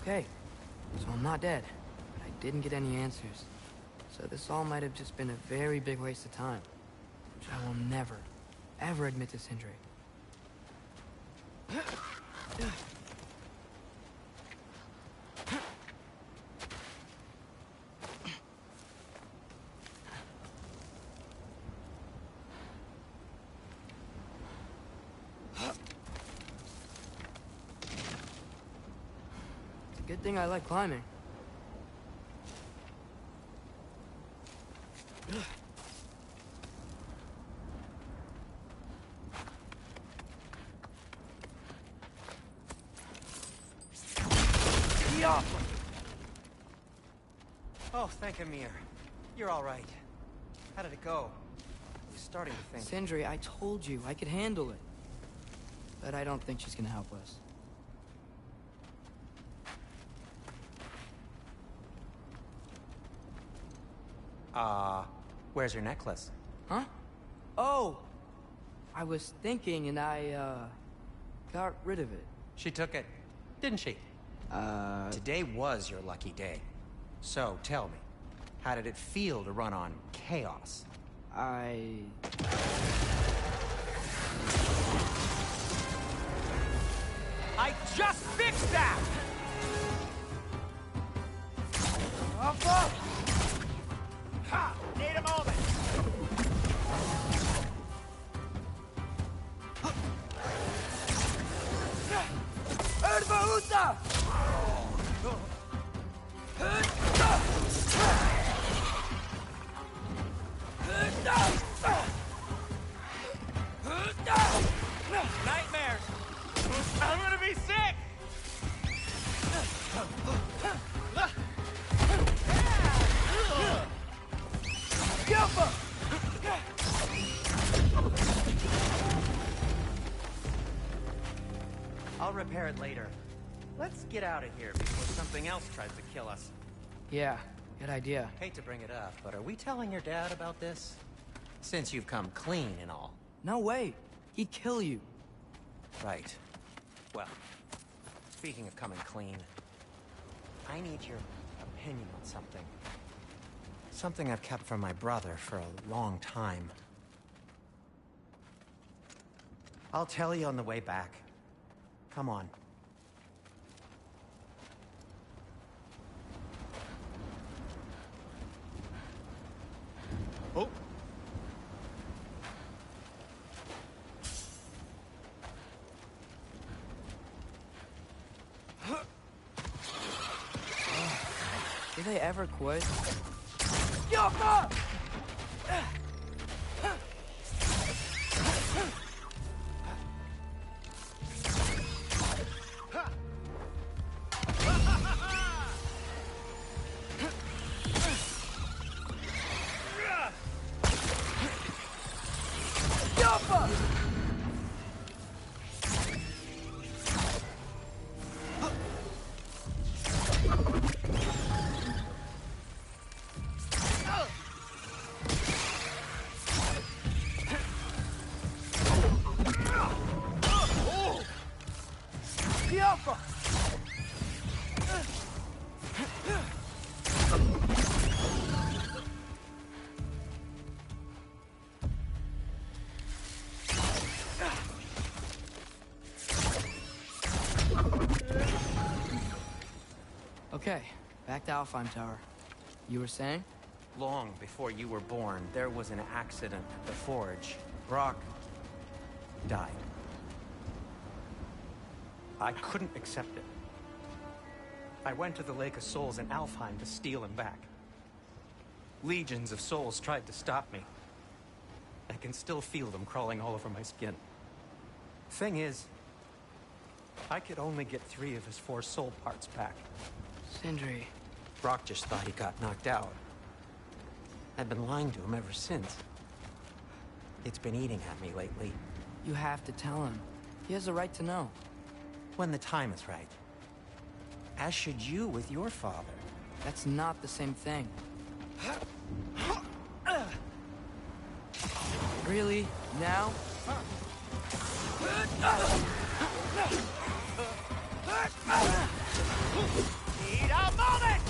Okay, so I'm not dead, but I didn't get any answers. So this all might have just been a very big waste of time, which I will never, ever admit to Sindri. Good thing I like climbing. Oh, thank Amir. You're all right. How did it go? I was starting to think... Sindri, I told you I could handle it. But I don't think she's gonna help us. Where's your necklace? Huh? Oh! I was thinking and I, got rid of it. She took it, didn't she? Today was your lucky day. So, tell me, how did it feel to run on chaos? I just fixed that! Up! Ha! Need a moment! Erbahuta! Nightmares! I'm gonna be sick! I'll repair it later. Let's get out of here before something else tries to kill us. yeah, good idea. Hate to bring it up, but are we telling your dad about this? Since you've come clean and all. No way. He'd kill you. Right. Well, speaking of coming clean, I need your opinion on something. Something I've kept from my brother for a long time. I'll tell you on the way back. Come on. Oh! Do they ever quit? Yoppa! Okay, back to Alfheim Tower. You were saying? Long before you were born, there was an accident at the forge. Brock died. I couldn't accept it. I went to the Lake of Souls in Alfheim to steal him back. Legions of souls tried to stop me. I can still feel them crawling all over my skin. Thing is, I could only get 3 of his 4 soul parts back. Sindri. Brock just thought he got knocked out. I've been lying to him ever since. It's been eating at me lately. You have to tell him. He has a right to know. When the time is right. As should you with your father. That's not the same thing. Really? Now? Need a moment!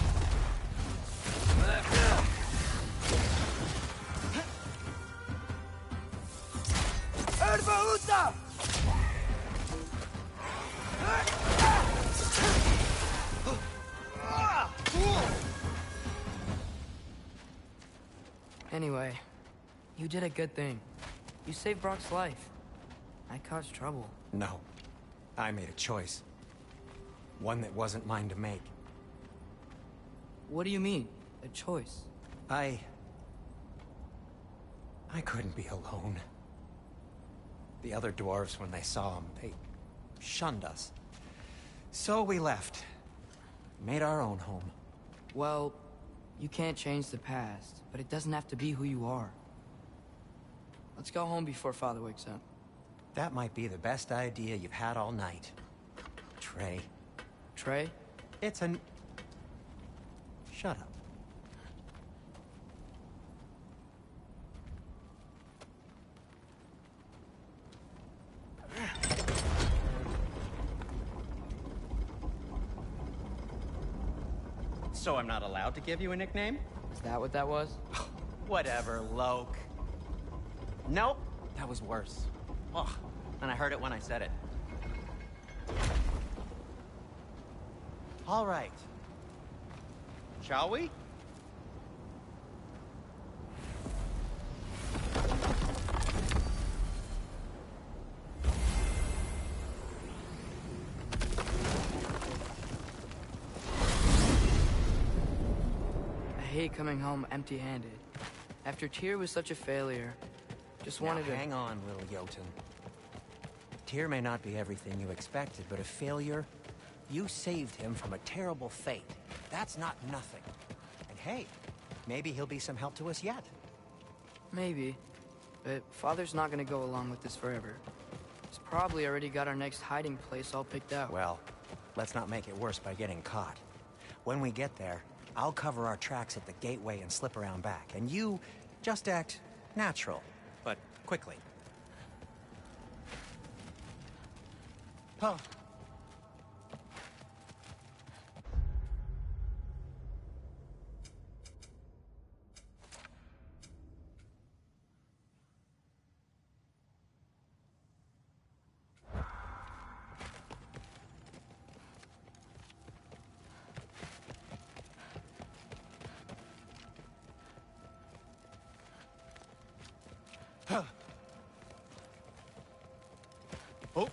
Eibbthegamer! Anyway, you did a good thing. You saved Brock's life. I caused trouble. No. I made a choice. One that wasn't mine to make. What do you mean? A choice? I couldn't be alone. The other dwarves, when they saw him, they shunned us. So we left. Made our own home. Well, you can't change the past, but it doesn't have to be who you are. Let's go home before Father wakes up. That might be the best idea you've had all night. Trey. Trey? It's an... Shut up. So I'm not allowed to give you a nickname? Is that what that was? Whatever, Loke. Nope, that was worse. Ugh, and I heard it when I said it. All right. Shall we? I hate coming home empty-handed. After Tyr was such a failure, just wanted to... Hang on, little Jotun. Tyr may not be everything you expected, but a failure? You saved him from a terrible fate. That's not nothing. And hey, maybe he'll be some help to us yet. Maybe. But Father's not gonna go along with this forever. He's probably already got our next hiding place all picked out. Well, let's not make it worse by getting caught. When we get there, I'll cover our tracks at the gateway and slip around back. And you just act natural, but quickly. Huh. Oh.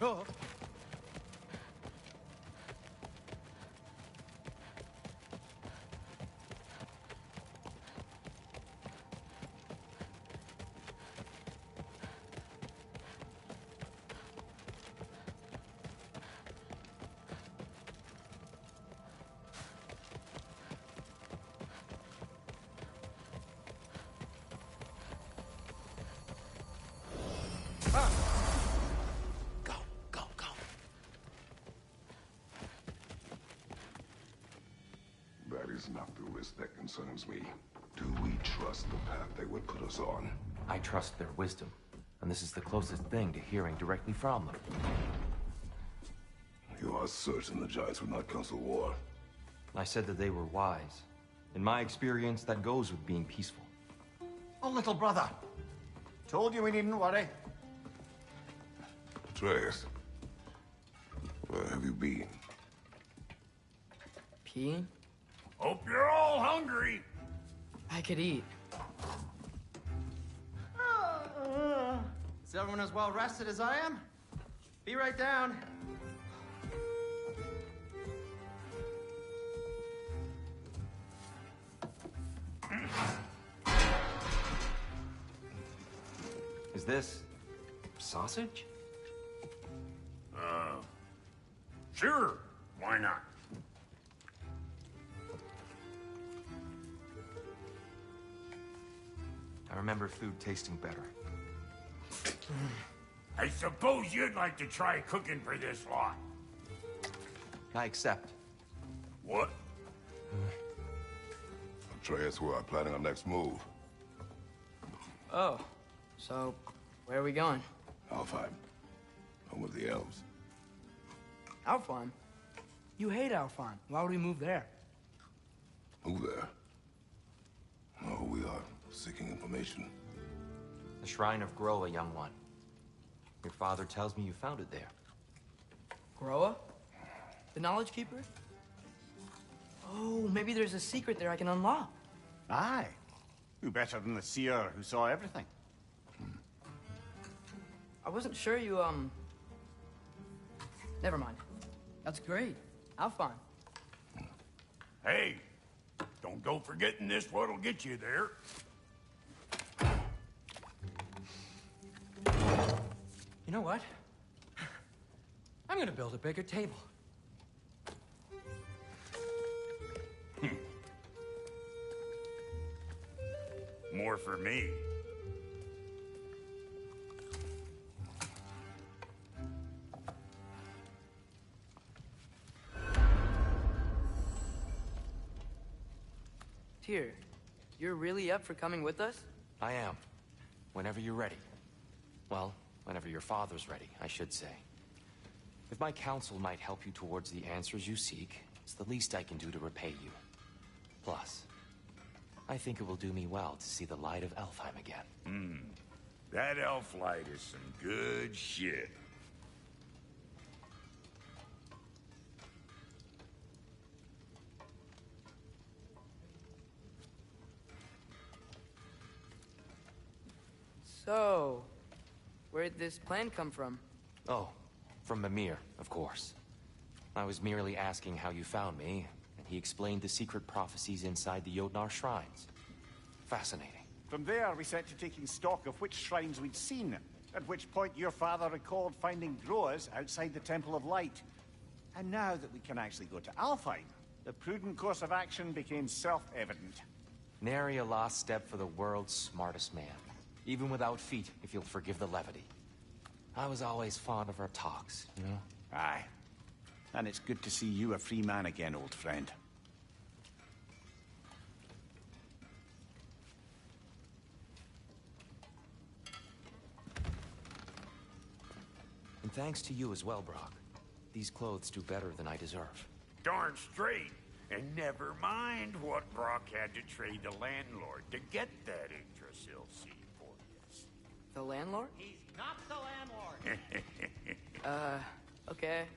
Oh. Go, go, go. That is not the risk that concerns me. Do we trust the path they would put us on? I trust their wisdom, and this is the closest thing to hearing directly from them. You are certain the Giants would not counsel war? I said that they were wise. In my experience, that goes with being peaceful. Oh, little brother. Told you we needn't worry. Atreus, where have you been? Peeing? Hope you're all hungry. I could eat. Is everyone as well rested as I am? Be right down. Is this sausage? Sure. Why not? I remember food tasting better. I suppose you'd like to try cooking for this lot. I accept. What? Betray us, we are planning our next move. Oh, so where are we going? Alfheim. Home of the elves. Alfheim? You hate Alfheim. Why would we move there? Who there? No, we are seeking information. The Shrine of Groa, young one. Your father tells me you found it there. Groa? The Knowledge Keeper? Oh, maybe there's a secret there I can unlock. Aye. Who better than the seer who saw everything? I wasn't sure you, Never mind. That's great. Alfheim. Hey, don't go forgetting this what'll get you there. You know what? I'm gonna build a bigger table. More for me. Tyr, you're really up for coming with us? I am. Whenever you're ready. Well, whenever your father's ready, I should say. If my counsel might help you towards the answers you seek, it's the least I can do to repay you. Plus, I think it will do me well to see the light of Alfheim again. That elf light is some good shit. So, where'd this plan come from? Oh, from Mimir, of course. I was merely asking how you found me, and he explained the secret prophecies inside the Jotnar shrines. Fascinating. From there, we set to taking stock of which shrines we'd seen, at which point your father recalled finding Groas outside the Temple of Light. And now that we can actually go to Alfheim, the prudent course of action became self-evident. Nary a lost step for the world's smartest man. Even without feet, if you'll forgive the levity. I was always fond of our talks, you know? Aye. And it's good to see you a free man again, old friend. And thanks to you as well, Brock. These clothes do better than I deserve. Darn straight. And never mind what Brock had to trade the landlord to get that Yggdrasil seed for us. The landlord? He's not the landlord. Okay.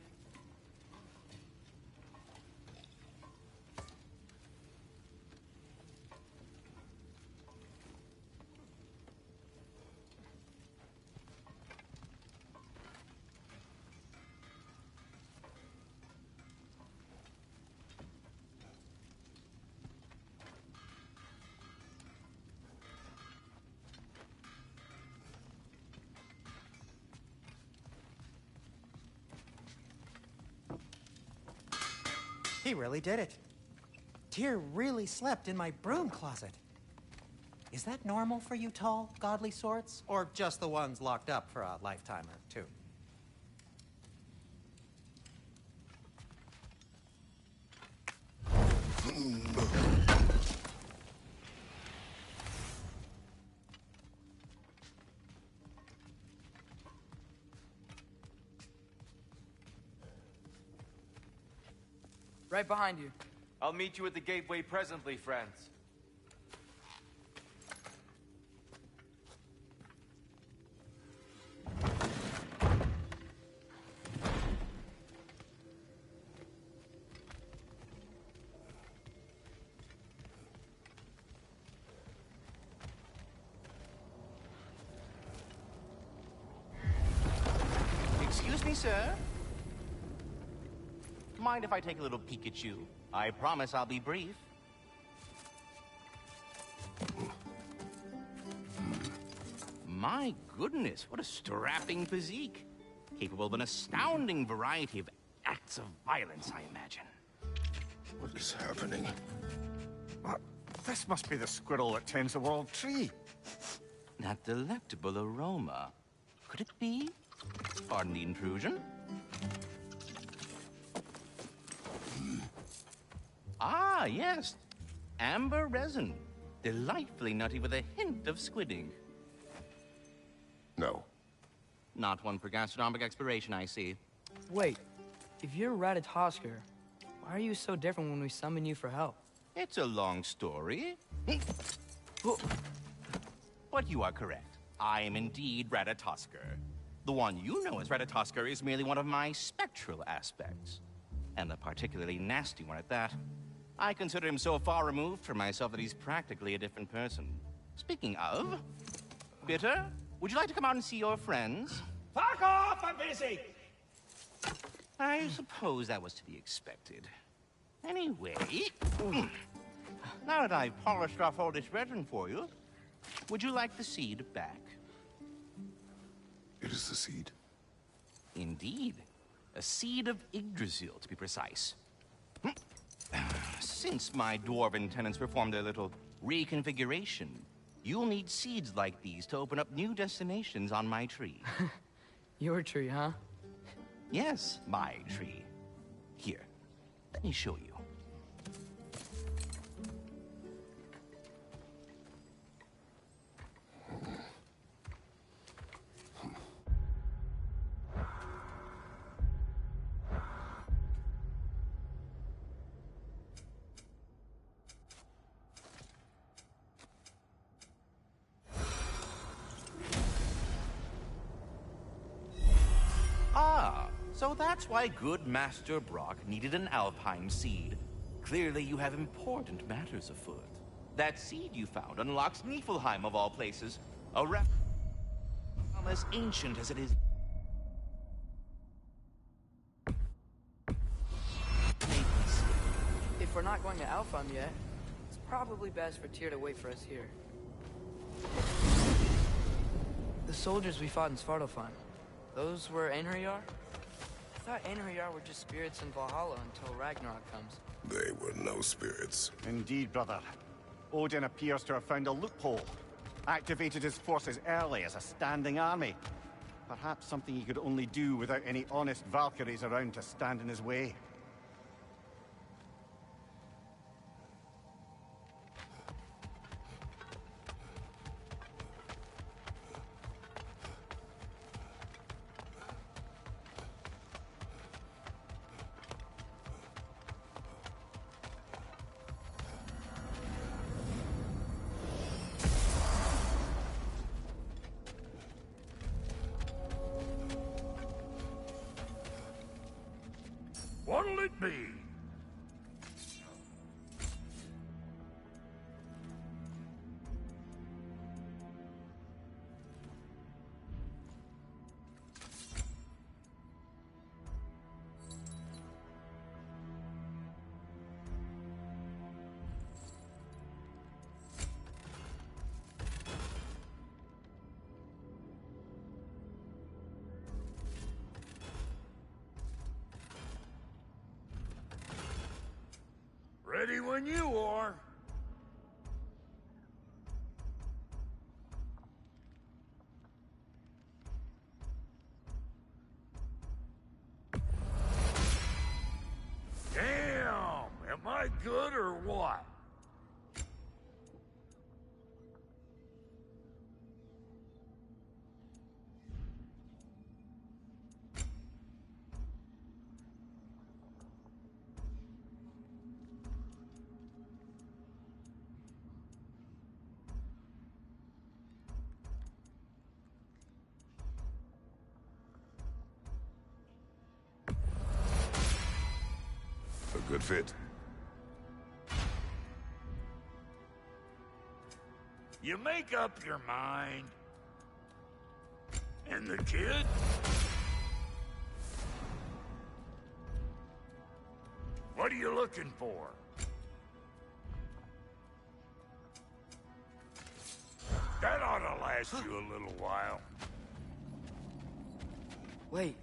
He really did it. Tyr really slept in my broom closet. Is that normal for you tall, godly sorts? Or just the ones locked up for a lifetime or two? Right behind you. I'll meet you at the gateway presently, friends. Excuse me, sir. Mind if I take a little peek at you? I promise I'll be brief. My goodness, what a strapping physique. Capable of an astounding variety of acts of violence, I imagine. What is happening? This must be the squirrel that tends the world tree. That delectable aroma. Could it be? Pardon the intrusion. Ah, yes. amber resin. Delightfully nutty with a hint of squid ink. No. Not one for gastronomic exploration, I see. Wait, if you're Ratatosker, why are you so different when we summon you for help? It's a long story. But you are correct. I am indeed Ratatosker. The one you know as Ratatosker is merely one of my spectral aspects. And a particularly nasty one at that. I consider him so far removed from myself that he's practically a different person. Speaking of, Bitter, would you like to come out and see your friends? Fuck off! I'm busy! I suppose that was to be expected. Anyway, now that I've polished off all this resin for you, would you like the seed back? It is the seed. Indeed. A seed of Yggdrasil, to be precise. Since my dwarven tenants performed a little reconfiguration, you'll need seeds like these to open up new destinations on my tree. Your tree, huh? Yes, my tree. Here, let me show you. So that's why good Master Brock needed an Alpine seed. Clearly you have important matters afoot. That seed you found unlocks Niflheim of all places. A raptor as ancient as it is. If we're not going to Alfheim yet, it's probably best for Tyr to wait for us here. The soldiers we fought in Svartalfheim, those were Einherjar? I thought Einherjar were just spirits in Valhalla until Ragnarok comes. They were no spirits. Indeed, brother. Odin appears to have found a loophole. Activated his forces early as a standing army. Perhaps something he could only do without any honest Valkyries around to stand in his way. What'll it be? Ready when you are. Damn! Am I good or what? A good fit. You make up your mind. And the kid? What are you looking for? That ought to last you a little while. Wait,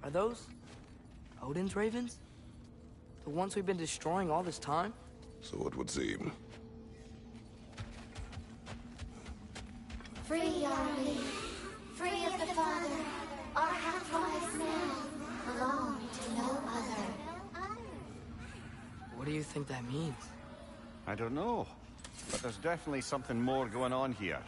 are those Odin's ravens? The ones we've been destroying all this time? So it would seem. Free are we, free of the Father, our half-lives now belong to no other. What do you think that means? I don't know. But there's definitely something more going on here.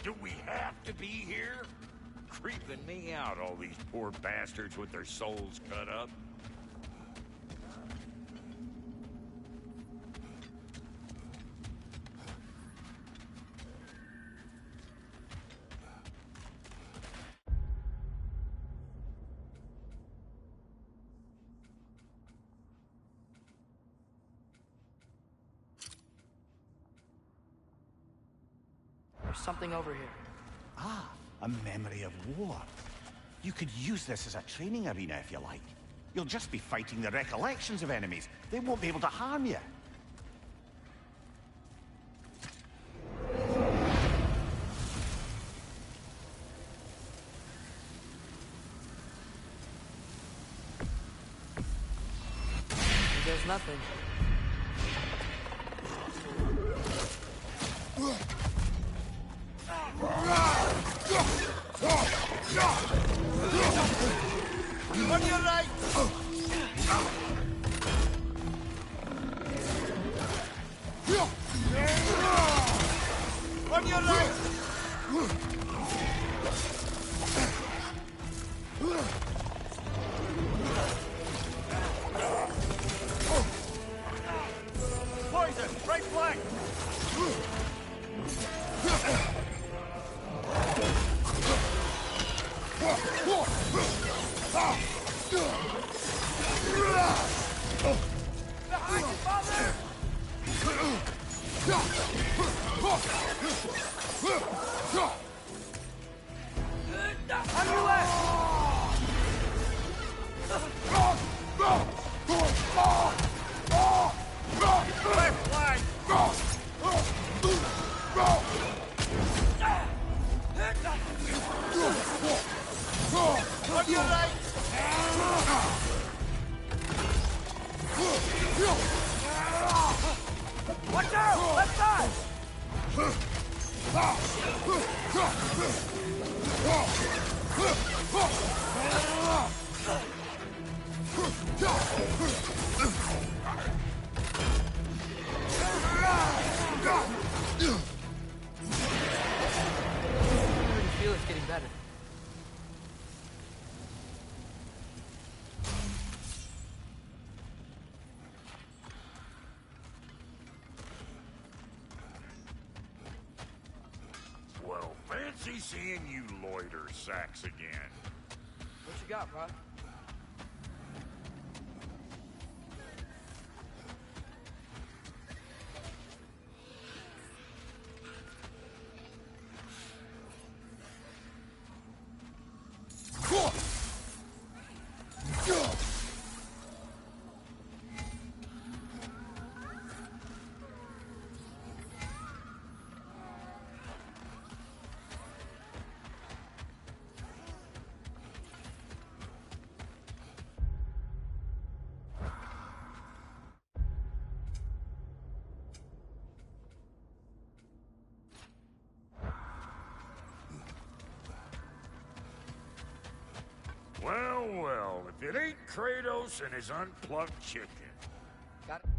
Do we have to be here? Creeping me out, all these poor bastards with their souls cut up. There's something over here. Ah, a memory of war. You could use this as a training arena if you like. You'll just be fighting the recollections of enemies. They won't be able to harm you. There's nothing. On your right! On your right! Poison! Right flank! Behind you, father! On your left! Left flank! On your right! Watch out! Left side! I can feel it's getting better. Well, fancy seeing you loiter sacks again. What you got, bro? Well, well, if it ain't Kratos and his unplugged chicken. Got it.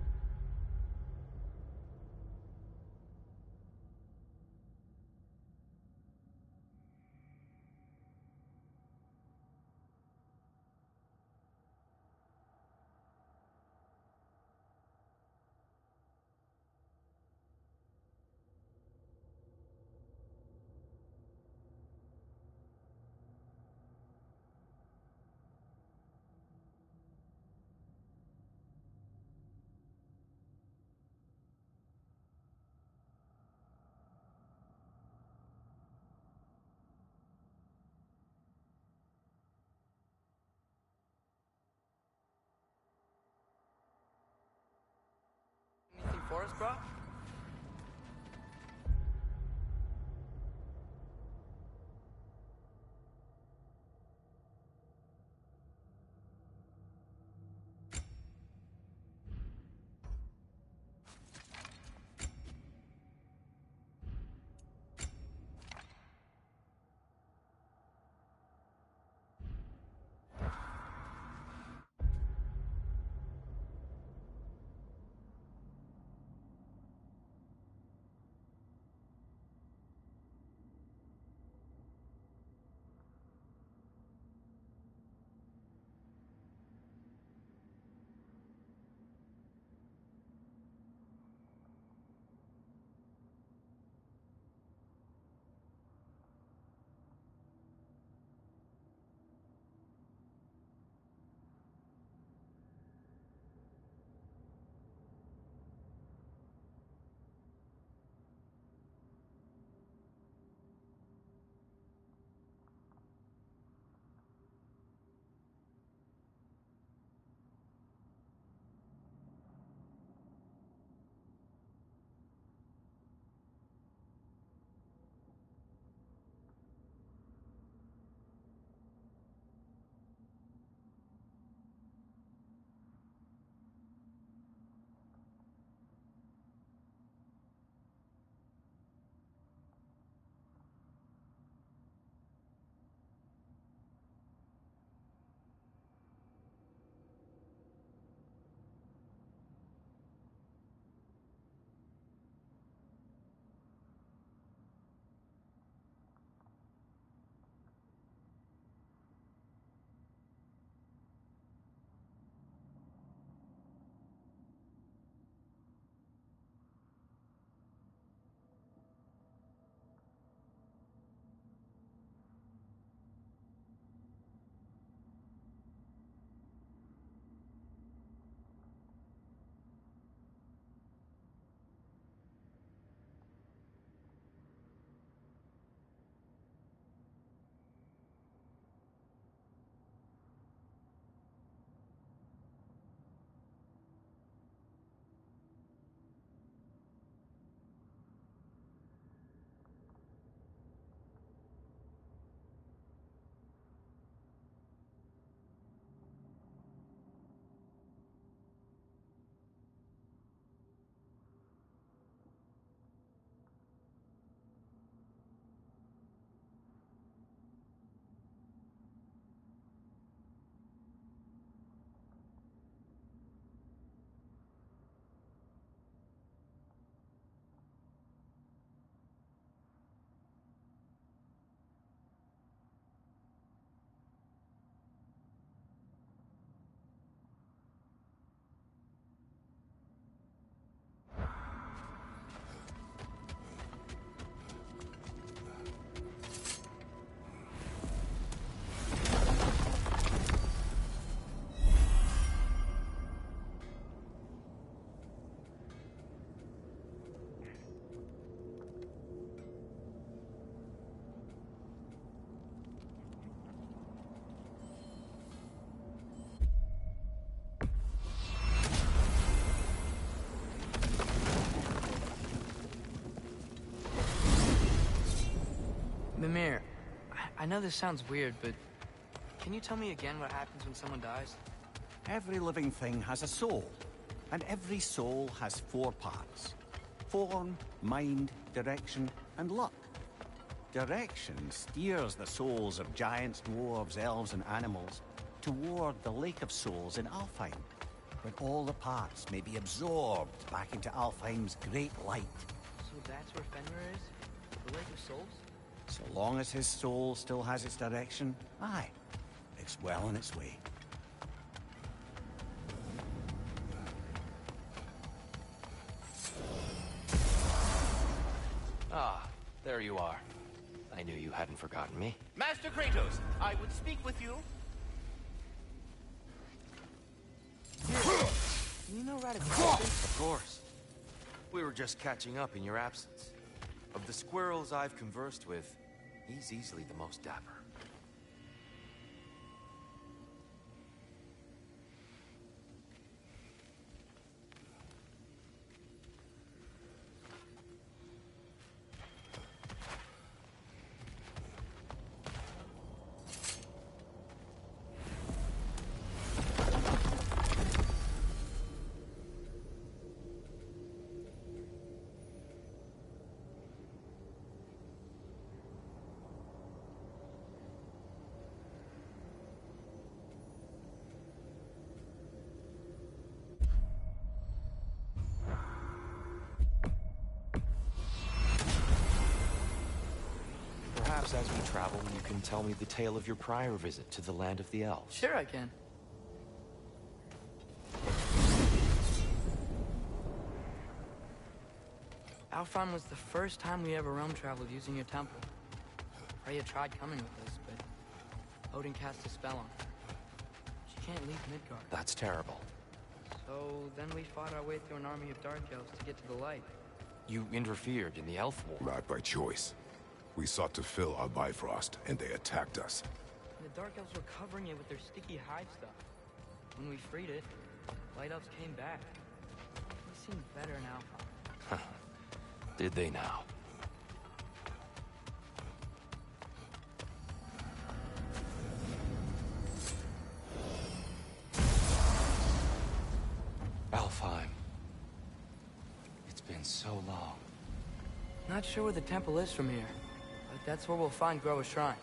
for us, bro? Mimir, I know this sounds weird, but can you tell me again what happens when someone dies? Every living thing has a soul, and every soul has 4 parts. Form, mind, direction, and luck. Direction steers the souls of giants, dwarves, elves, and animals toward the Lake of Souls in Alfheim, where all the parts may be absorbed back into Alfheim's great light. So that's where Fenrir is? The Lake of Souls? So long as his soul still has its direction, aye, it's well on its way. Ah, there you are. I knew you hadn't forgotten me. Master Kratos, I would speak with you. You know Ragnarok? Of course. We were just catching up in your absence. Of the squirrels I've conversed with, he's easily the most dapper. Perhaps as we travel, you can tell me the tale of your prior visit to the land of the elves. Sure I can. Alfheim was the first time we ever realm traveled using your temple. Freya tried coming with us, but Odin cast a spell on her. She can't leave Midgard. That's terrible. So then we fought our way through an army of dark elves to get to the light. You interfered in the elf war. Not by choice. We sought to fill our Bifrost, and they attacked us. And the dark elves were covering it with their sticky hive stuff. When we freed it, light elves came back. They seemed better in Alfheim. Did they now? Alfheim. It's been so long. Not sure where the temple is from here, but that's where we'll find Groa's shrine.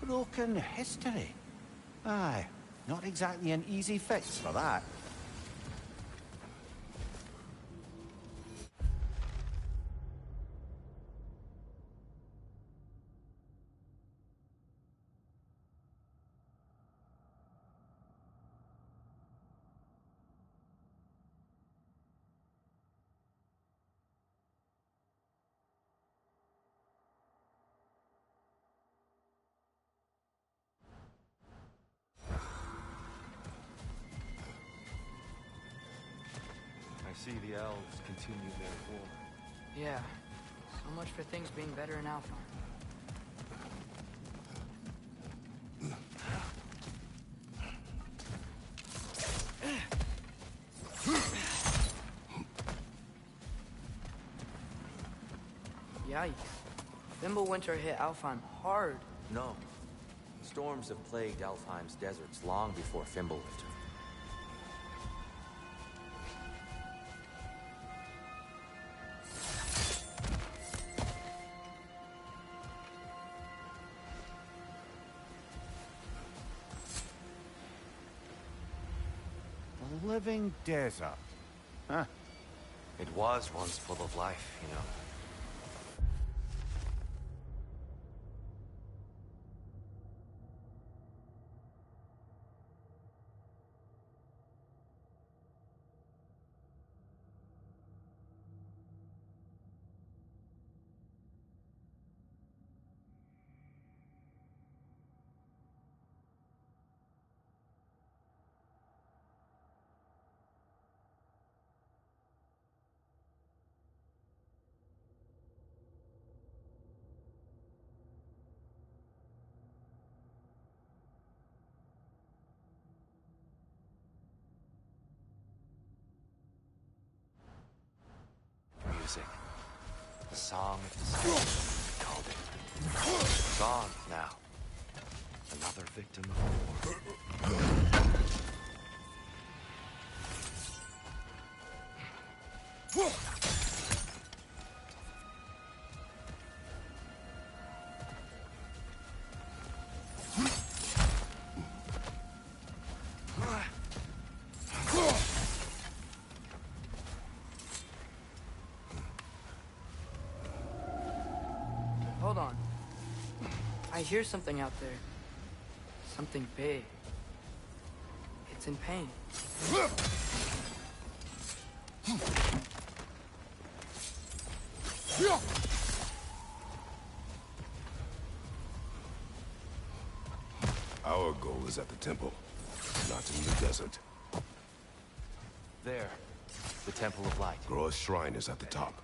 Broken history. Aye, not exactly an easy fix for that. I see the elves continue their war. Yeah, so much for things being better in Alfheim. Yikes. Fimbulwinter hit Alfheim hard. No. Storms have plagued Alfheim's deserts long before Fimbulwinter. A living desert. Huh? It was once full of life, you know. Music. The song of the sea, called it. Gone now. Another victim of war. Hold on. I hear something out there. Something big. It's in pain. Our goal is at the temple, not in the desert. There. The Temple of Light. Groa's shrine is at the top.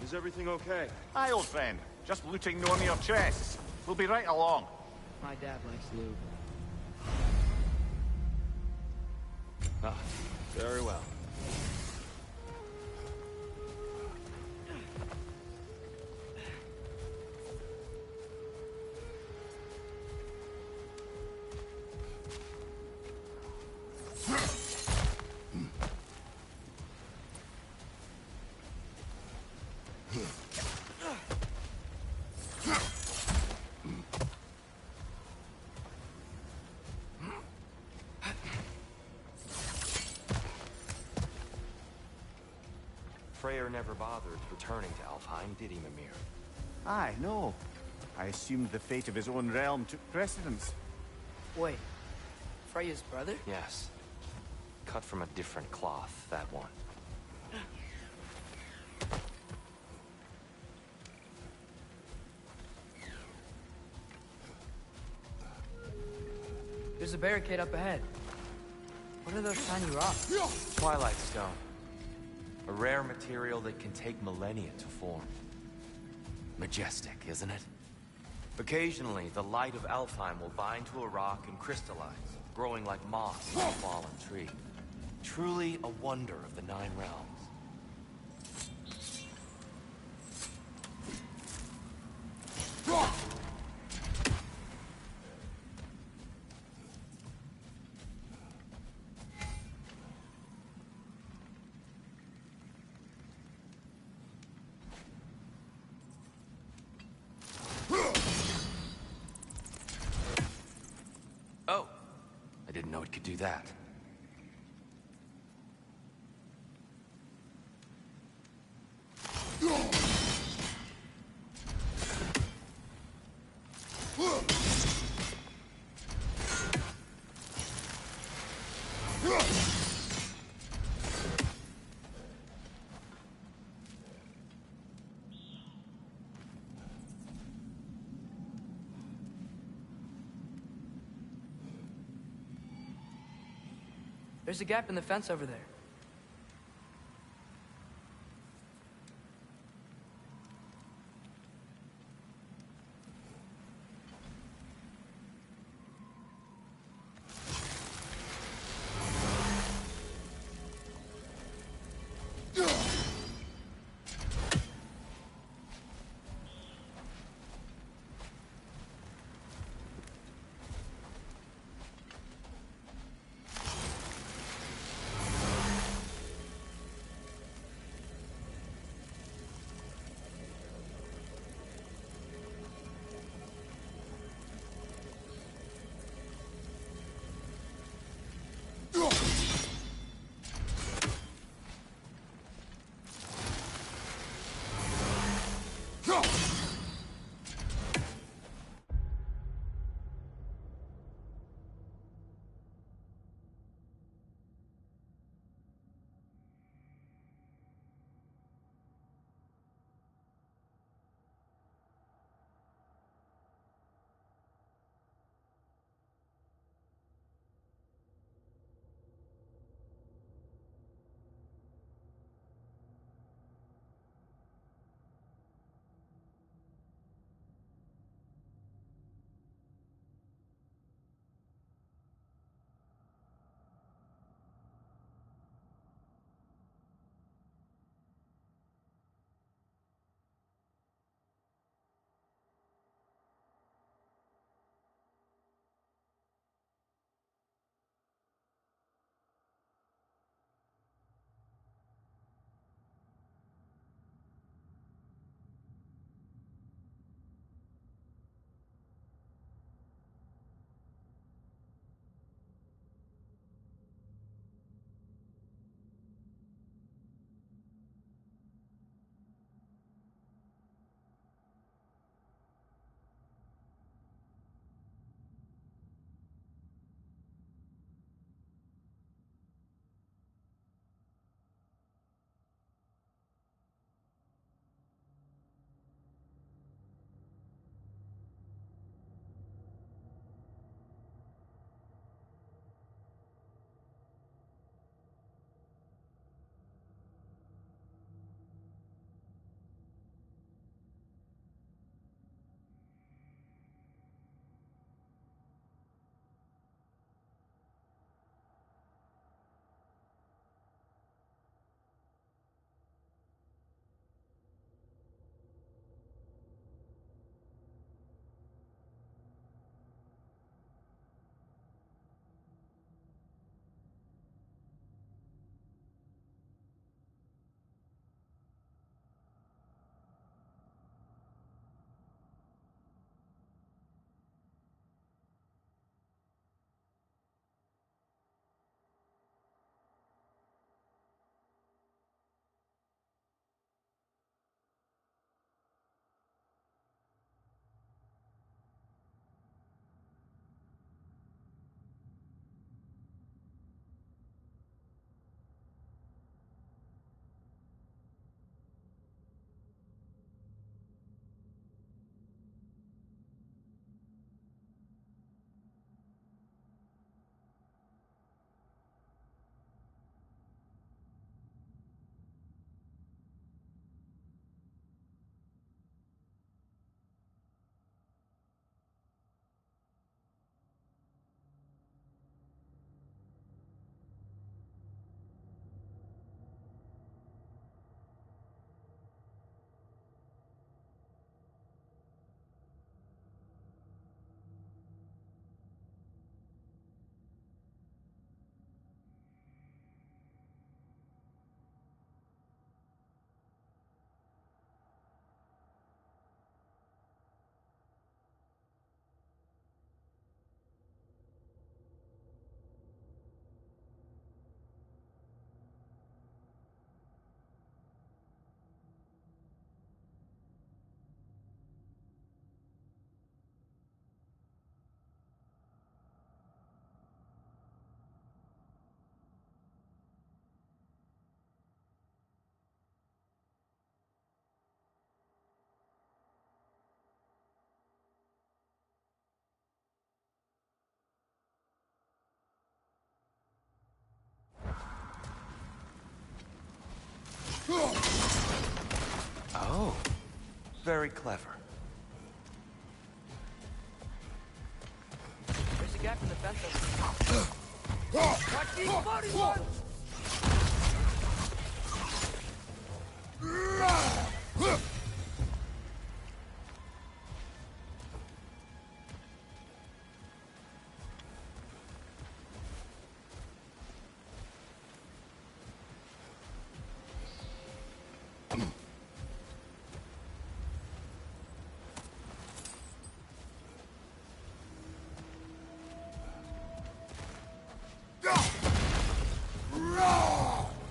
Is everything okay? Aye, old friend. Just looting no your chests. We'll be right along. My dad likes lube. Ah, very well. Freyr never bothered returning to Alfheim, did he, Mimir? Aye, no. I assumed the fate of his own realm took precedence. Wait, Freya's brother? Yes. Cut from a different cloth, that one. There's a barricade up ahead. What are those tiny rocks? Twilight Stone. A rare material that can take millennia to form. Majestic, isn't it? Occasionally, the light of Alfheim will bind to a rock and crystallize, growing like moss on a fallen tree. Truly a wonder of the Nine Realms. Oh, I didn't know it could do that. There's a gap in the fence over there. Very clever. There's a gap in the fence over there. Watch these bloody ones!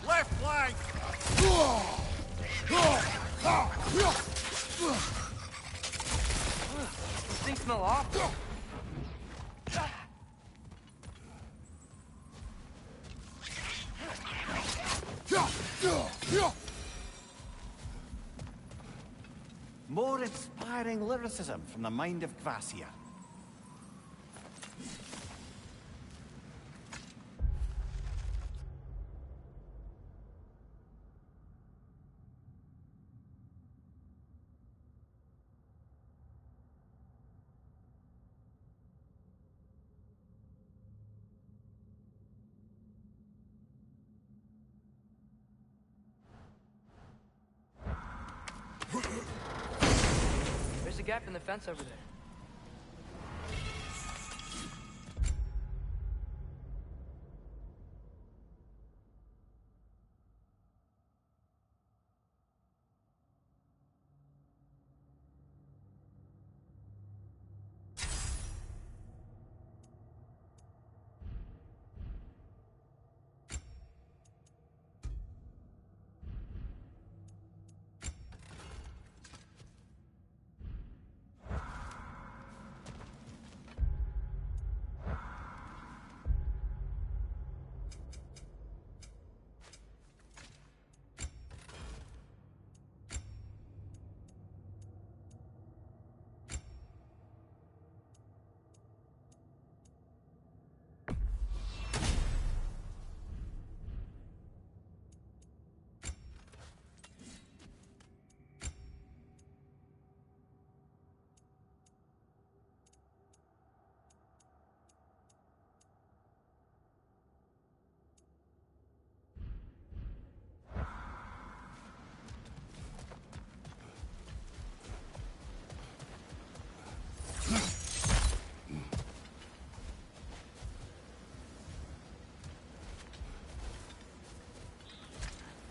Left flank! These things smell awful. More inspiring lyricism from the mind of Gracia. There's a gap in the fence over there.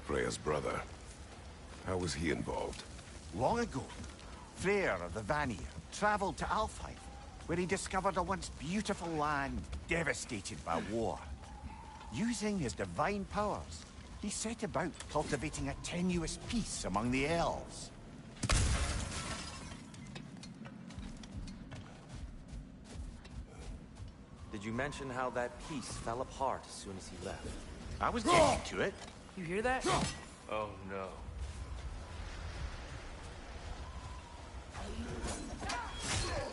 Freya's brother. How was he involved? Long ago, Freyr of the Vanir traveled to Alfheim, where he discovered a once beautiful land devastated by war. Using his divine powers, he set about cultivating a tenuous peace among the elves. Did you mention how that piece fell apart as soon as he left? I was getting to it. You hear that? Oh no.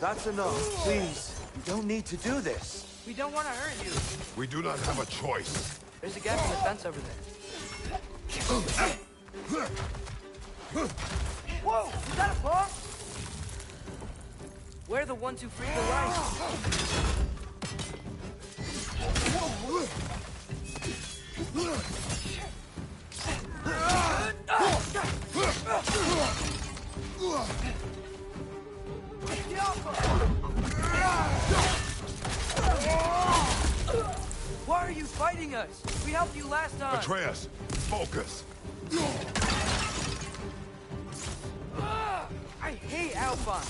That's enough. Please, you don't need to do this. We don't want to hurt you. We do not have a choice. There's a gap in the fence over there. Whoa! Is that a paw? We're the ones who freed the light. Why are you fighting us? We helped you last time. Atreus, focus. I hate Alpine.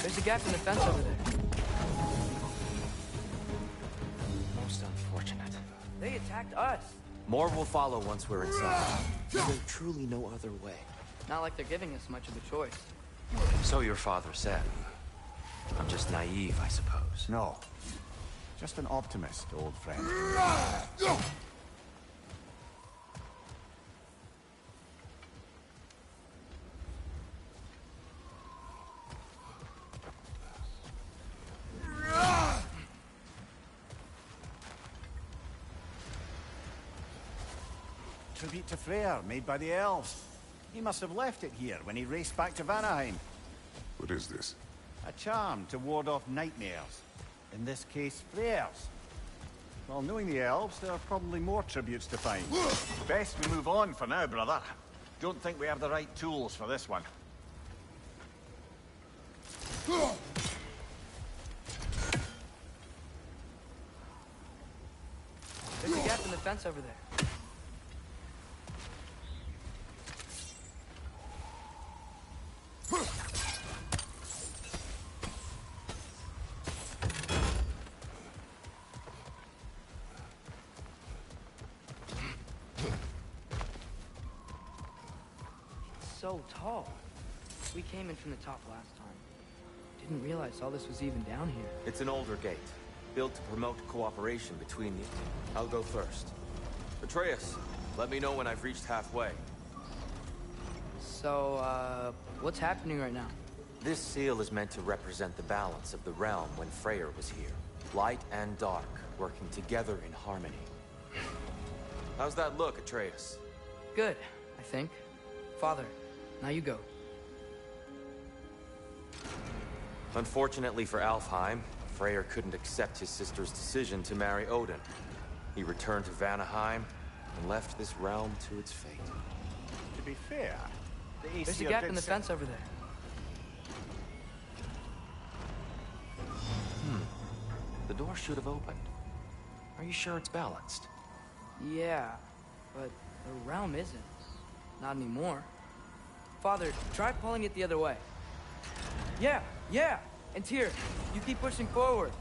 There's a gap in the fence over there. Most unfortunate. They attacked us. More will follow once we're inside. There's truly no other way. Not like they're giving us much of a choice. So your father said. I'm just naive, I suppose. No. Just an optimist, old friend. Tribute to Freyr, made by the elves. He must have left it here when he raced back to Vanaheim. What is this? A charm to ward off nightmares. In this case, Freyr's. Well, knowing the elves, there are probably more tributes to find. Best we move on for now, brother. Don't think we have the right tools for this one. There's a gap in the fence over there. So tall. We came in from the top last time. Didn't realize all this was even down here. It's an older gate, built to promote cooperation between you. I'll go first. Atreus, let me know when I've reached halfway. So, what's happening right now? This seal is meant to represent the balance of the realm when Freyr was here. Light and dark, working together in harmony. How's that look, Atreus? Good, I think. Father, now you go. Unfortunately for Alfheim, Freyr couldn't accept his sister's decision to marry Odin. He returned to Vanaheim and left this realm to its fate. To be fair, the There's a Aesir gap did in the say- fence over there. The door should have opened. Are you sure it's balanced? Yeah, but the realm isn't. Not anymore. Father, try pulling it the other way. Yeah! And Tyr, you keep pushing forward.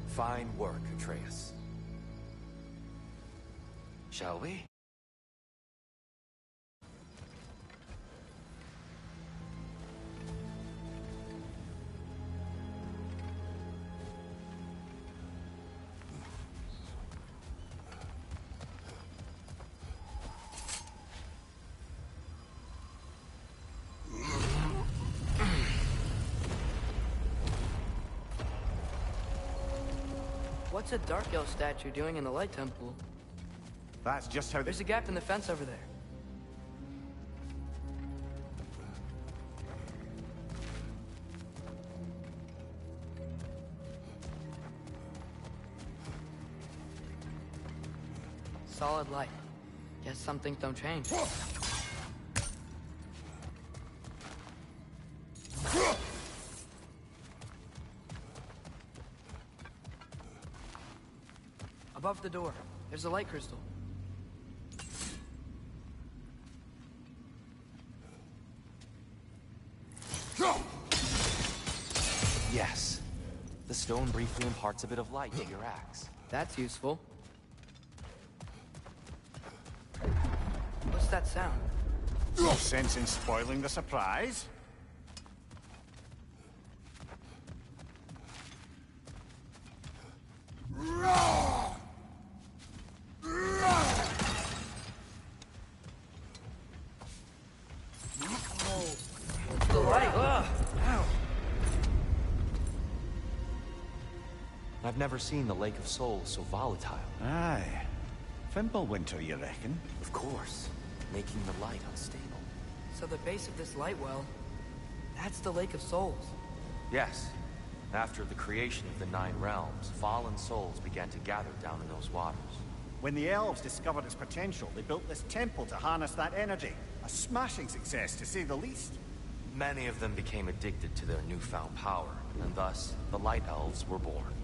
Fine work, Atreus. Shall we? What's a Dark Elf statue doing in the Light Temple? That's just how... There's a gap in the fence over there. Solid light. Guess some things don't change. Above the door, there's a light crystal. Yes. The stone briefly imparts a bit of light to your axe. That's useful. What's that sound? No sense in spoiling the surprise. The light! Ugh! Ow! I've never seen the Lake of Souls so volatile. Aye. Fimbulwinter, you reckon? Of course, making the light unstable. So the base of this light well, that's the Lake of Souls. Yes. After the creation of the Nine Realms, fallen souls began to gather down in those waters. When the elves discovered its potential, they built this temple to harness that energy. A smashing success, to say the least. Many of them became addicted to their newfound power, and thus, the Light Elves were born.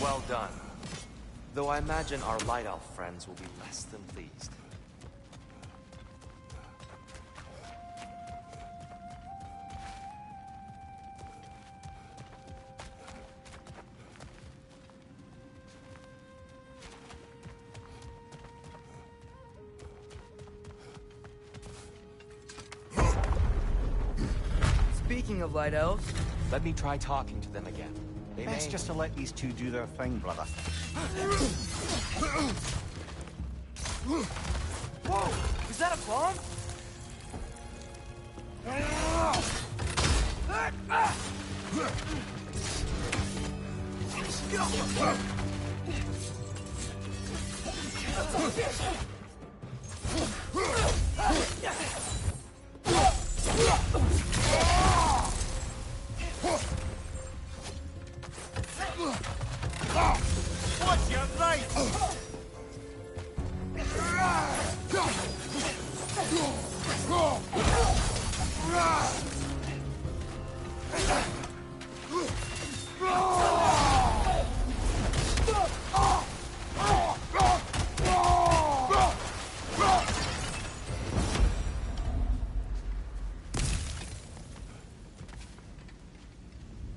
Well done. Though I imagine our Light Elf friends will be less than pleased. Speaking of Light Elves... Let me try talking to them again. They Best may... just to let these two do their thing, brother. Whoa! Is that a bomb? What's your right?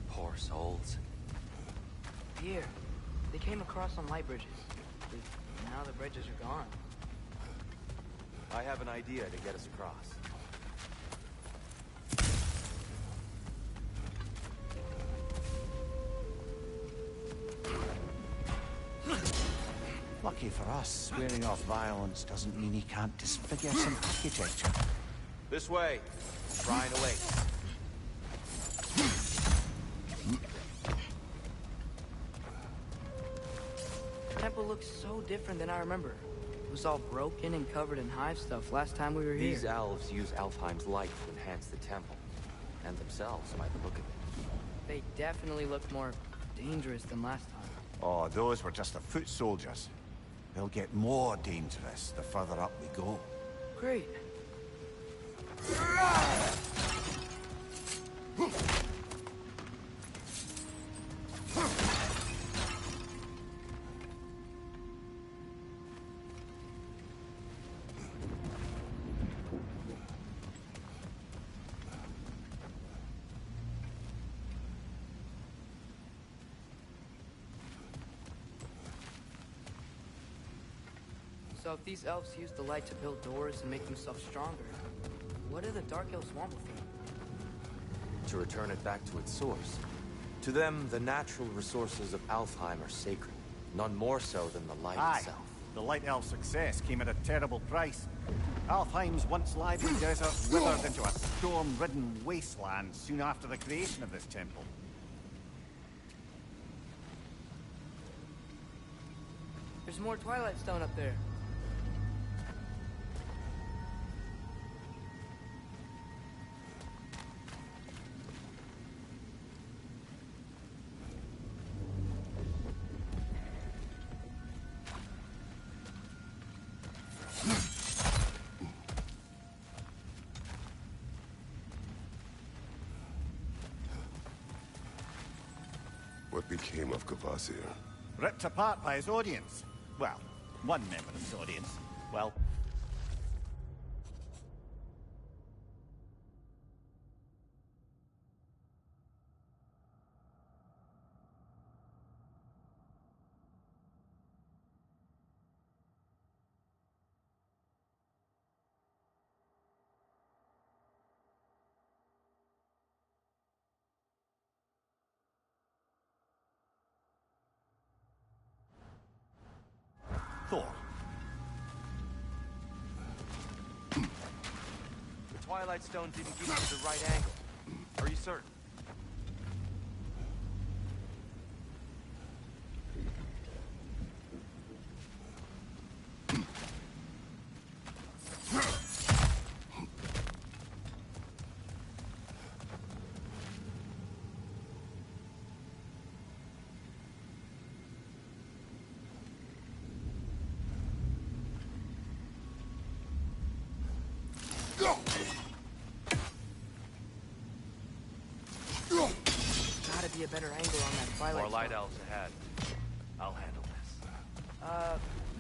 Poor souls. Here. They came across on light bridges. But now the bridges are gone. I have an idea to get us across. Lucky for us, swearing off violence doesn't mean he can't disfigure some architecture. This way. Shrine awaits. The temple looks so different than I remember. It was all broken and covered in hive stuff last time we were here. These elves use Alfheim's light to enhance the temple. And themselves, by the look of it. They definitely look more dangerous than last time. Oh, those were just the foot soldiers. They'll get more dangerous the further up we go. Great. So if these elves use the light to build doors and make themselves stronger, what do the Dark Elves want with them? To return it back to its source. To them, the natural resources of Alfheim are sacred, none more so than the light itself. The Light Elf's success came at a terrible price. Alfheim's once lively desert withered into a storm-ridden wasteland soon after the creation of this temple. There's more Twilight Stone up there. What became of Kvasir? Ripped apart by his audience. Well, one member of his audience. Well... Thor. The Twilight Stone didn't give you the right angle. Are you certain? Gotta be a better angle on that Twilight More light Stone. elves ahead. I'll handle this.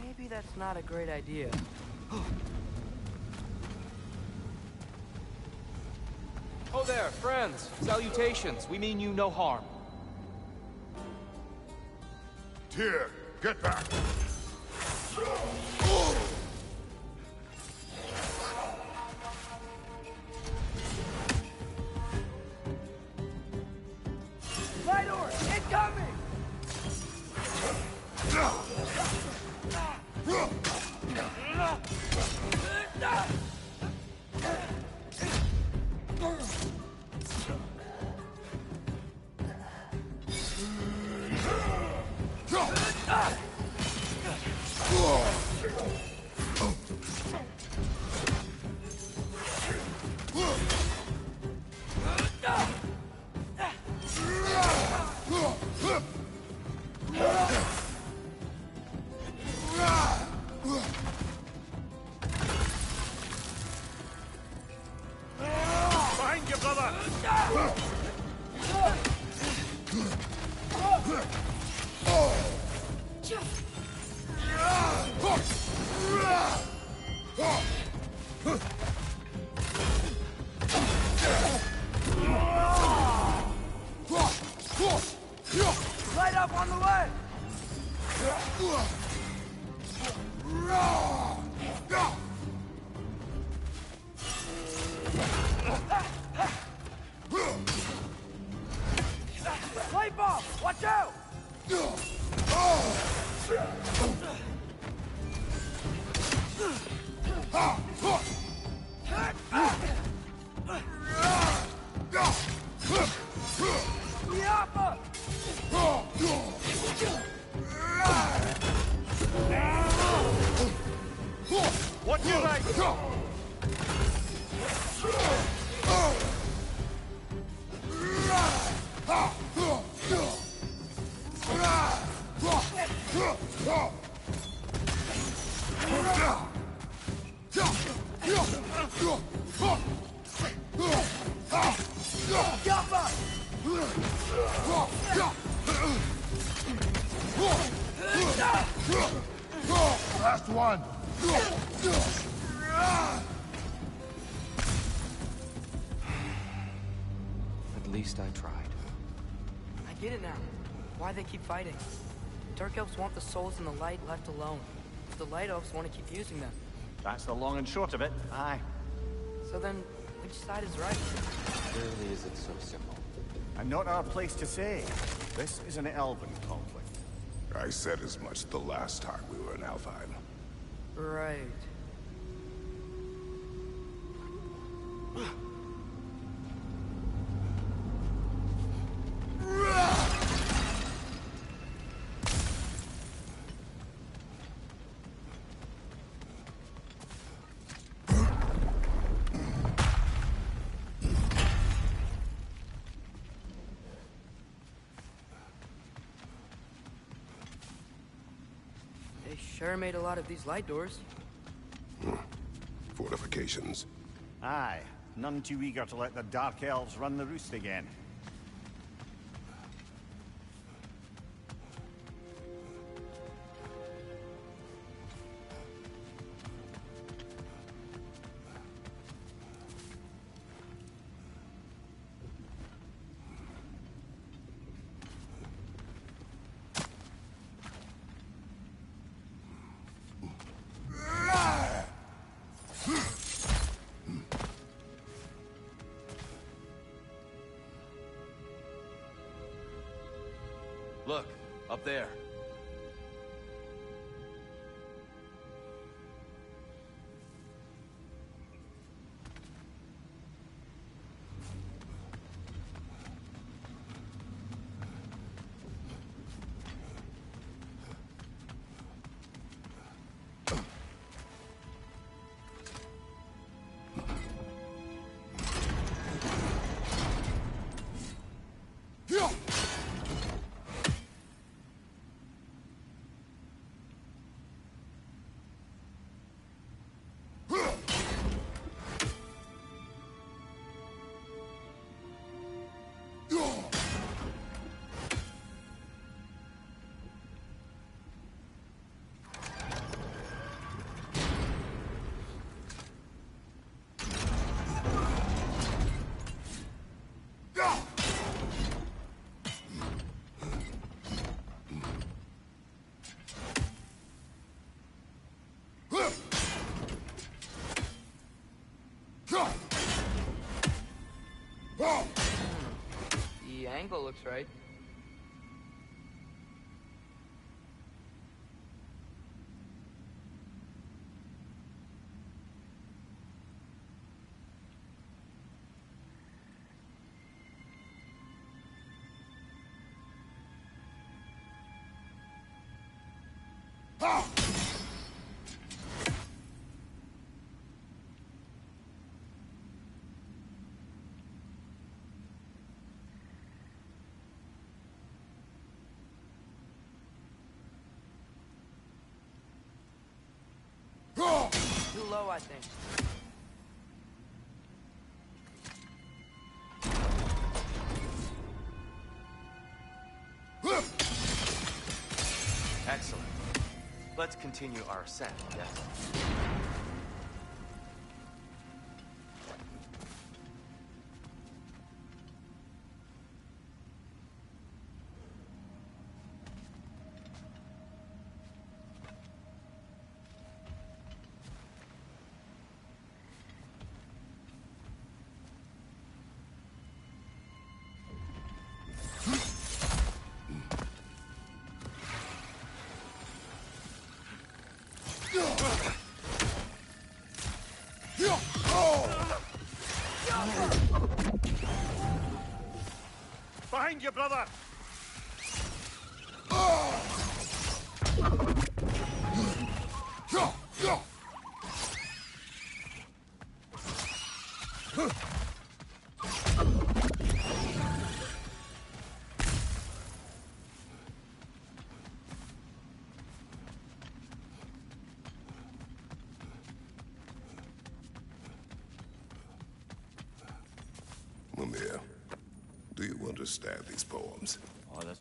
Maybe that's not a great idea. Oh there, friends! Salutations! We mean you no harm. Tyr, get back! Light Orc, incoming! Behind you, brother! Light up on the way! Light bomb! Watch out! Yappa! Watch your right! Last one. At least I tried. I get it now. Why they keep fighting. Dark elves want the souls in the light left alone. The light elves want to keep using them. That's the long and short of it. Aye. So then, which side is right? Rarely is it so simple. And not our place to say. This is an elven conflict. I said as much the last time we were in Alfheim. Right. Sure made a lot of these light doors. Fortifications. Aye. None too eager to let the Dark Elves run the roost again. Look, up there. The angle looks right. Too low, I think. Excellent. Let's continue our ascent, yes? Behind you, brother! Mimir, understand these poems. Oh, that's...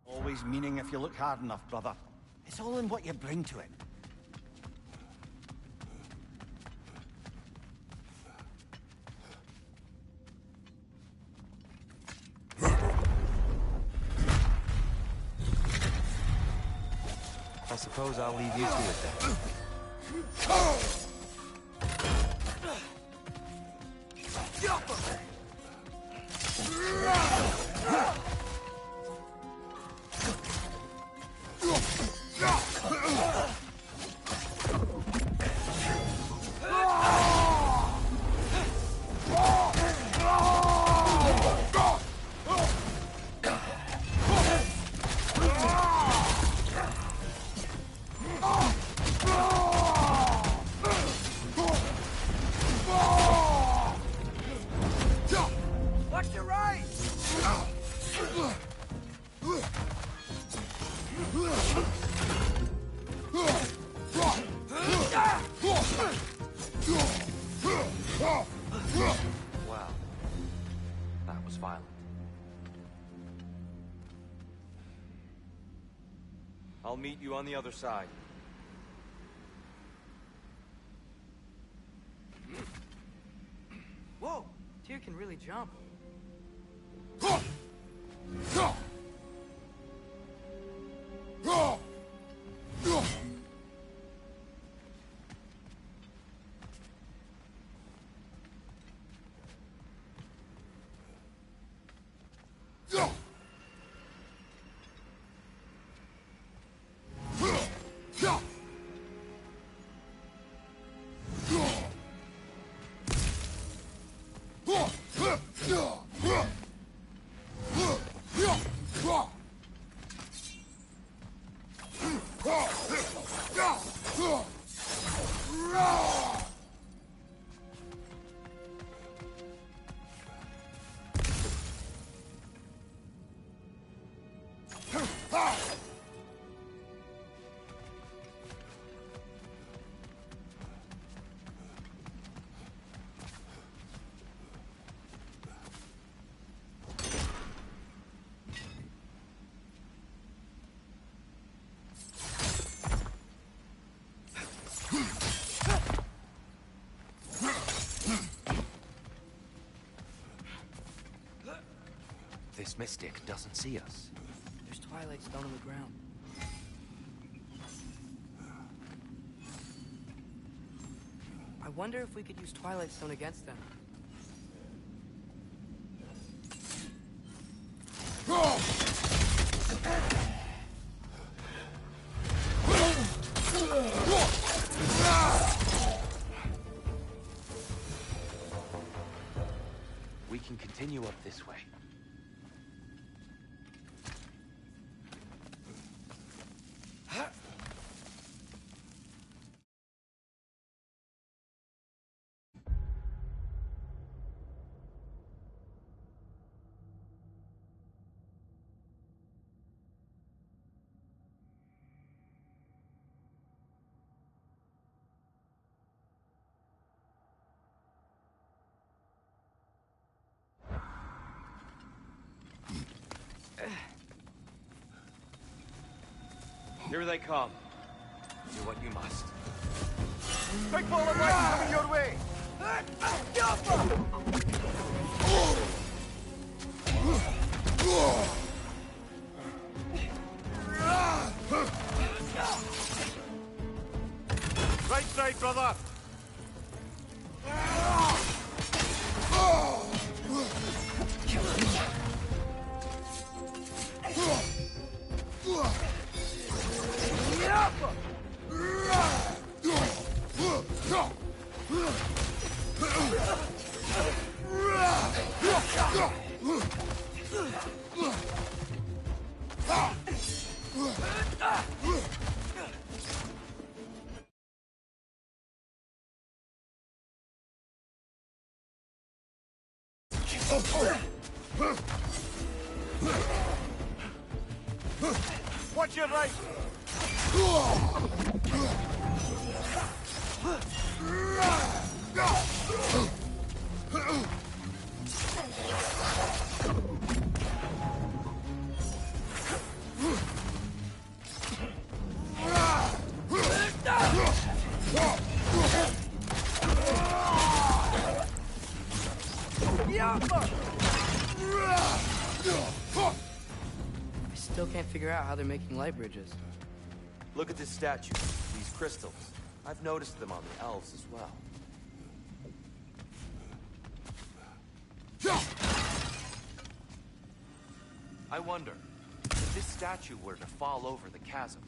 Always meaning if you look hard enough, brother. It's all in what you bring to it. I suppose I'll leave you to it then. Wow. That was violent. I'll meet you on the other side. Whoa! Tyr can really jump. This mystic doesn't see us. There's Twilight Stone on the ground. I wonder if we could use Twilight Stone against them. We can continue up this way. Here they come. Do what you must. Big ball of light coming your way! Right side, brother! right! I still can't figure out how they're making light bridges. Look at this statue, these crystals. I've noticed them on the elves as well. I wonder, if this statue were to fall over the chasm.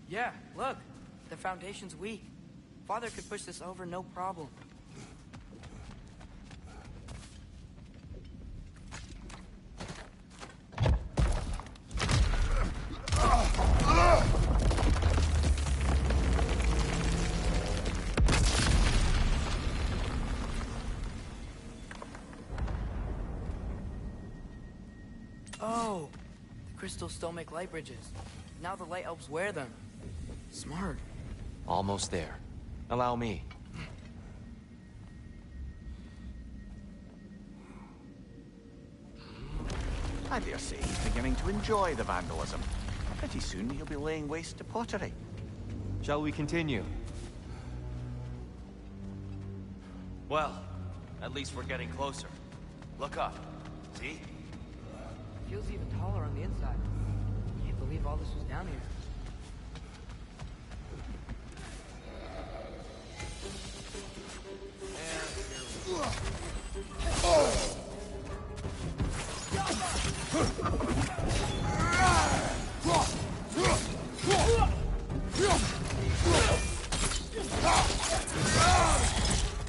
Yeah, look. The foundation's weak. Father could push this over no problem. Oh, the crystals still make light bridges. Now the light elves wear them. Smart. Almost there. Allow me. I dare say he's beginning to enjoy the vandalism. Pretty soon he'll be laying waste to pottery. Shall we continue? Well, at least we're getting closer. Look up. See? Feels even taller on the inside. Can't believe all this was down here.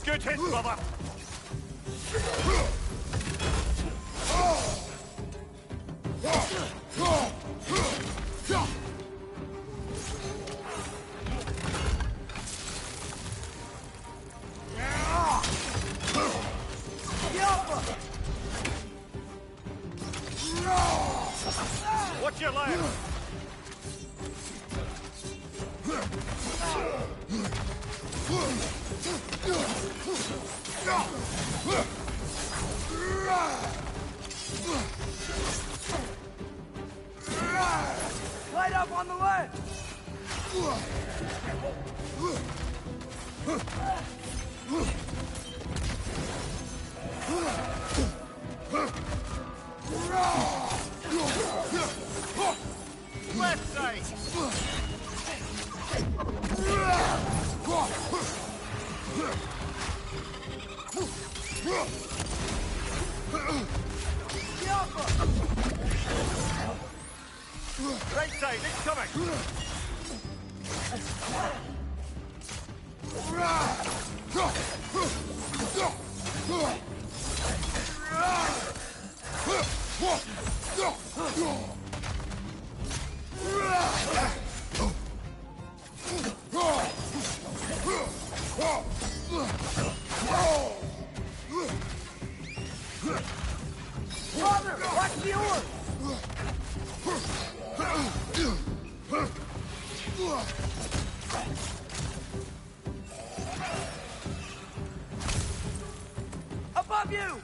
Good hit, brother! Watch your left! Light up on the ledge! Left side! Right side, it's coming! Father, watch the orb! Above you!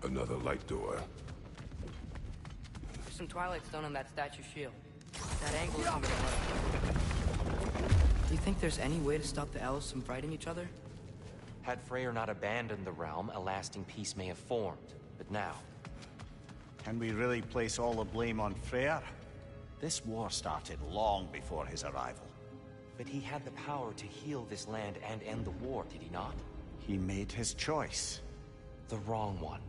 Another light door. There's some Twilight Stone on that statue shield. That angle isn't gonna work. Do you think there's any way to stop the elves from fighting each other? Had Freyr not abandoned the realm, a lasting peace may have formed. But now... Can we really place all the blame on Freyr? This war started long before his arrival. But he had the power to heal this land and end the war, did he not? He made his choice. The wrong one.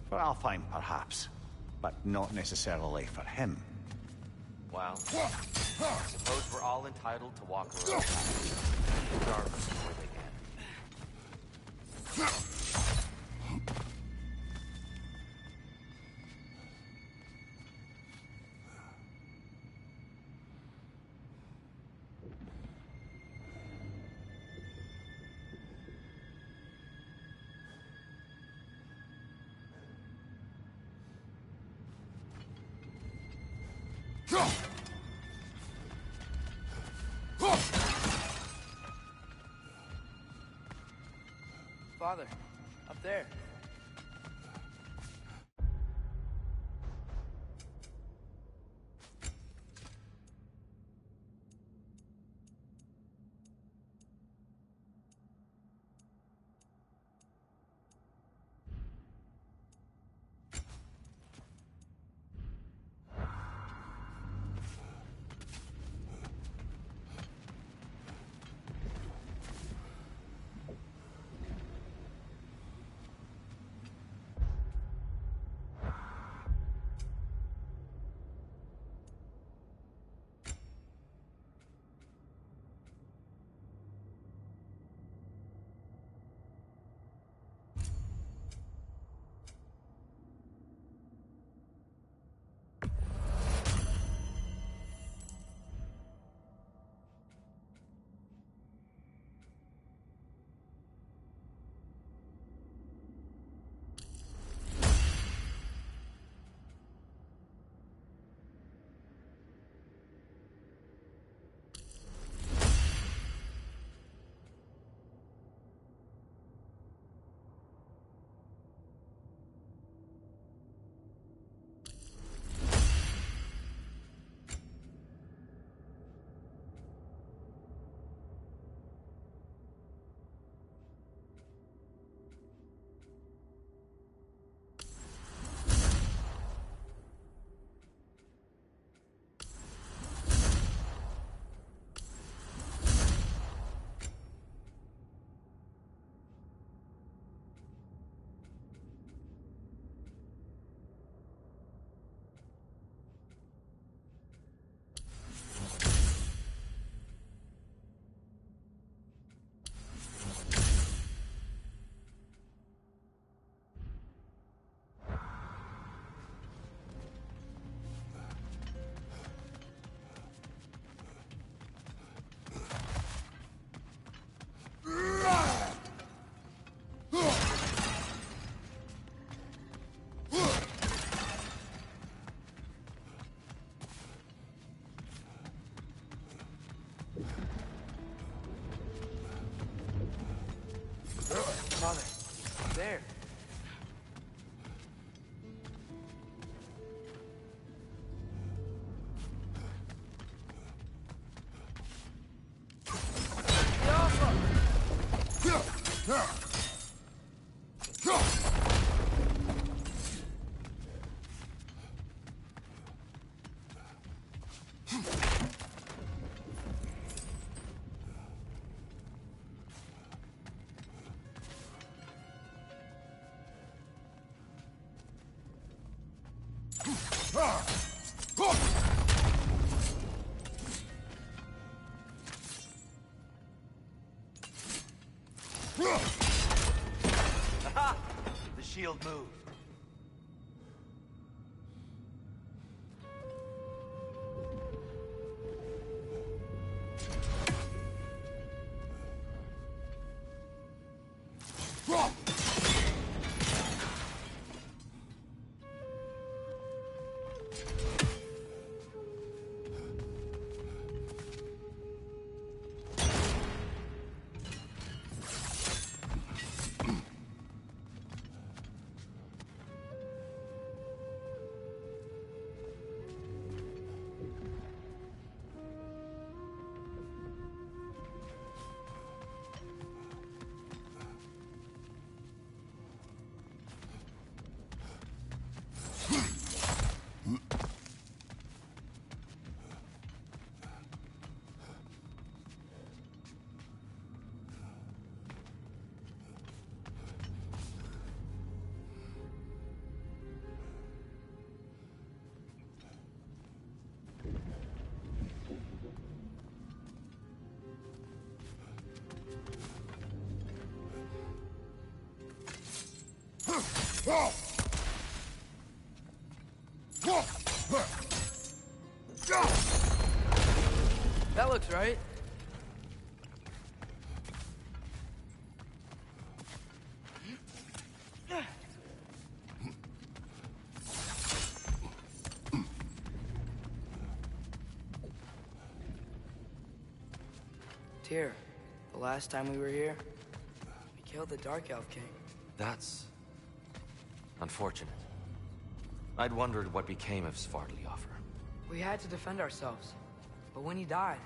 For Alfheim, perhaps. But not necessarily for him. Well, I suppose we're all entitled to walk our own path, regardless of where they end. Father, up there. Father, there. Aha! The shield moved. That looks right. Tyr, the last time we were here, we killed the Dark Elf King. That's unfortunate. I'd wondered what became of Svartalfur. We had to defend ourselves. But when he died,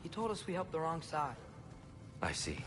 he told us we helped the wrong side. I see.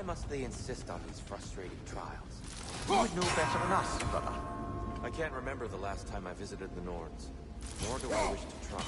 Why must they insist on these frustrating trials? You would know better than us, brother. I can't remember the last time I visited the Nords, nor do I wish to try.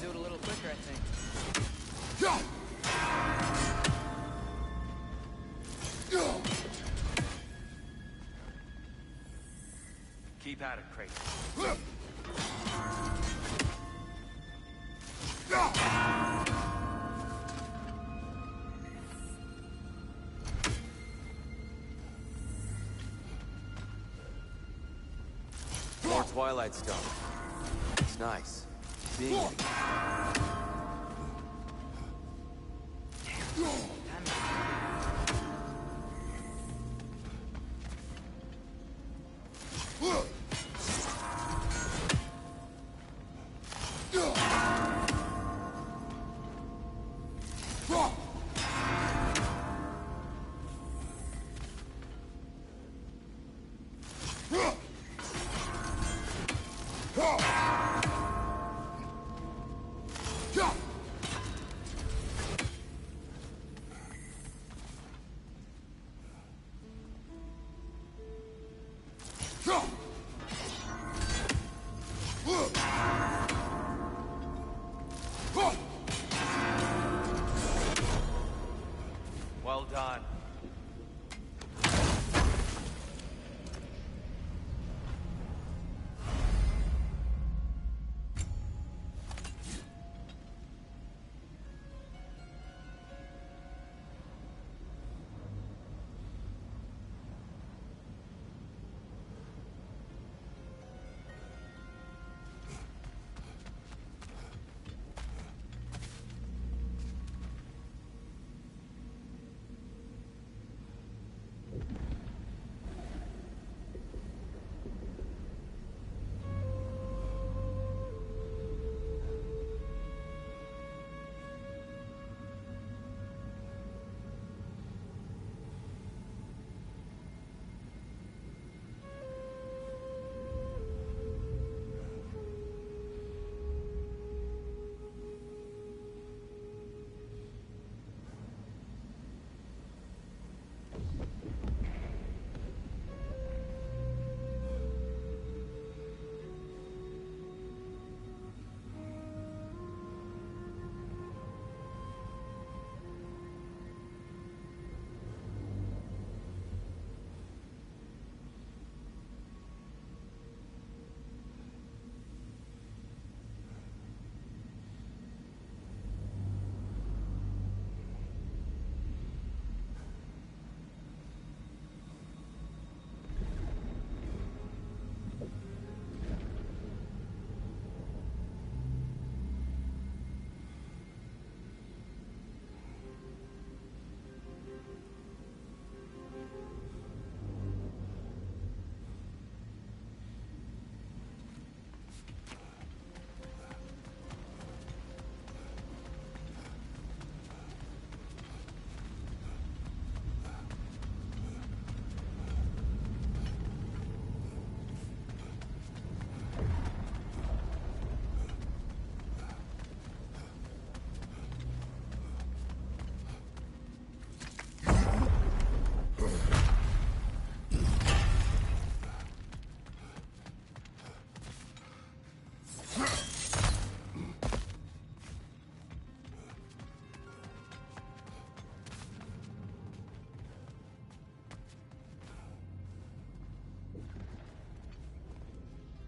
Do it a little quicker, I think. Keep at it, Crate. More Twilight Stone. It's nice. Seeing it. Well done.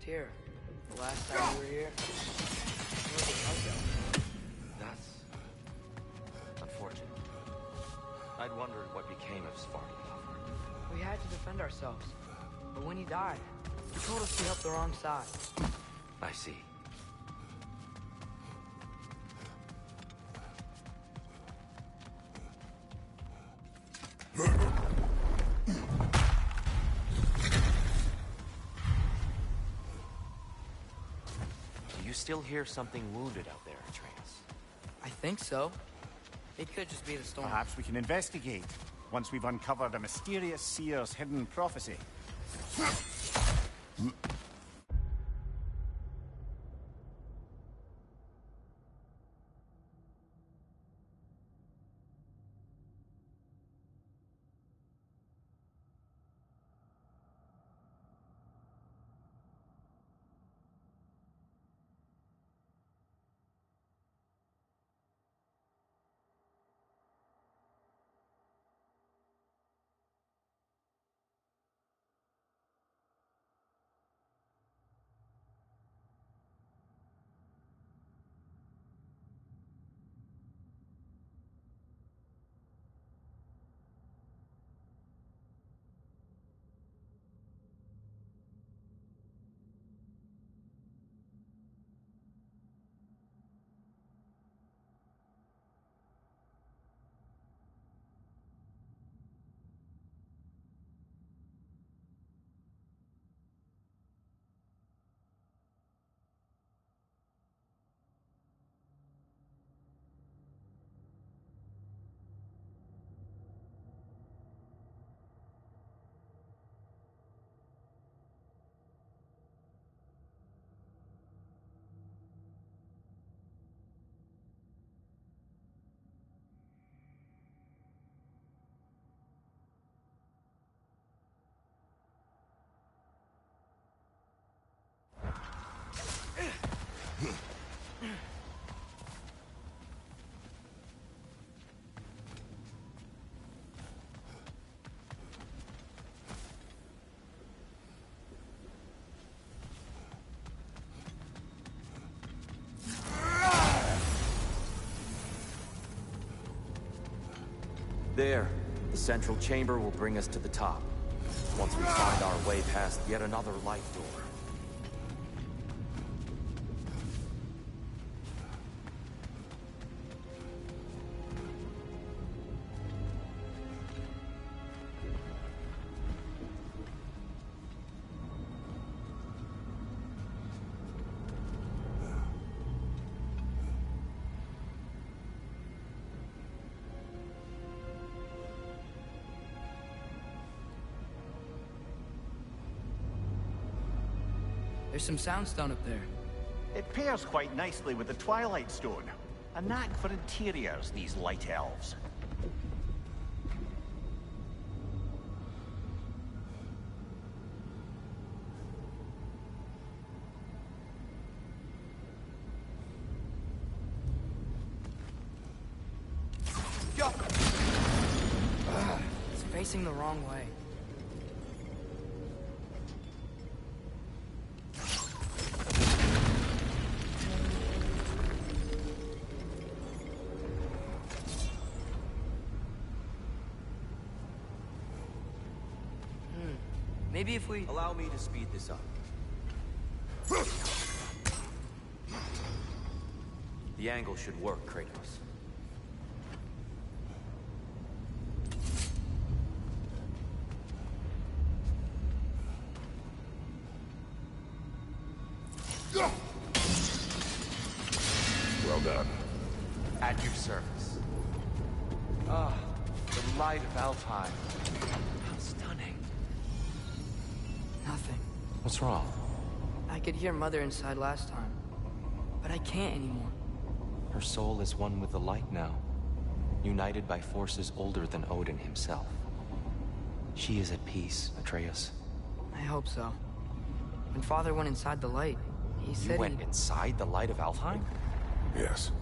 Tyr, the last time we were here, there was a countdown. That's unfortunate. I'd wondered what became of Svartalfur. We had to defend ourselves. But when he died, he told us we helped the wrong side. I see. you still hear something wounded out there, Atreus? I think so. It could just be the storm. Perhaps we can investigate, once we've uncovered a mysterious seer's hidden prophecy. There. The central chamber will bring us to the top. Once we find our way past yet another light door. There's some soundstone up there. It pairs quite nicely with the Twilight Stone. A knack for interiors, these light elves. It's facing the wrong way. Maybe if we... Allow me to speed this up. The angle should work, Kratos. Well done. At your service. Ah, the light of Alfheim. How stunning. Nothing. What's wrong? I could hear Mother inside last time, but I can't anymore. Her soul is one with the light now, united by forces older than Odin himself. She is at peace, Atreus. I hope so. When Father went inside the light, he said You went inside the light of Alfheim? Yes.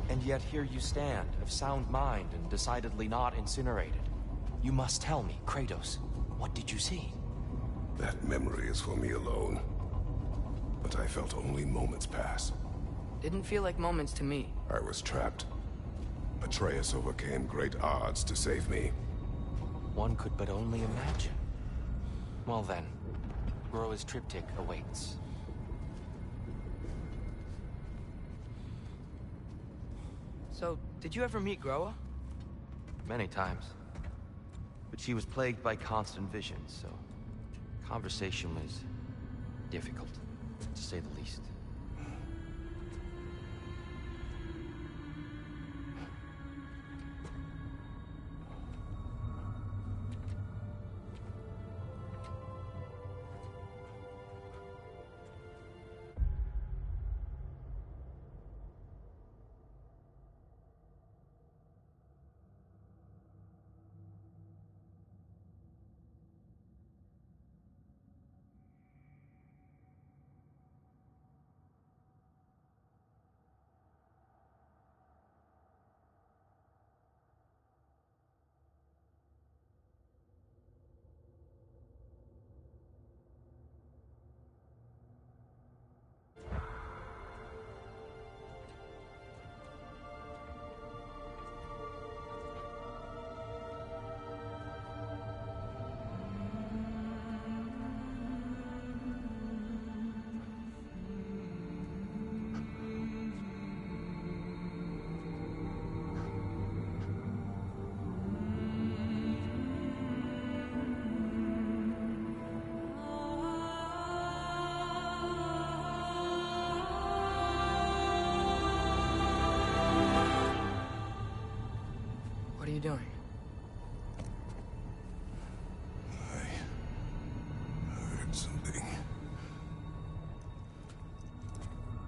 And yet here you stand, of sound mind and decidedly not incinerated. You must tell me, Kratos, what did you see? That memory is for me alone. But I felt only moments pass. Didn't feel like moments to me. I was trapped. Atreus overcame great odds to save me. One could but only imagine. Well then, Groa's triptych awaits. So, did you ever meet Groa? Many times. But she was plagued by constant visions, so conversation was difficult, to say the least.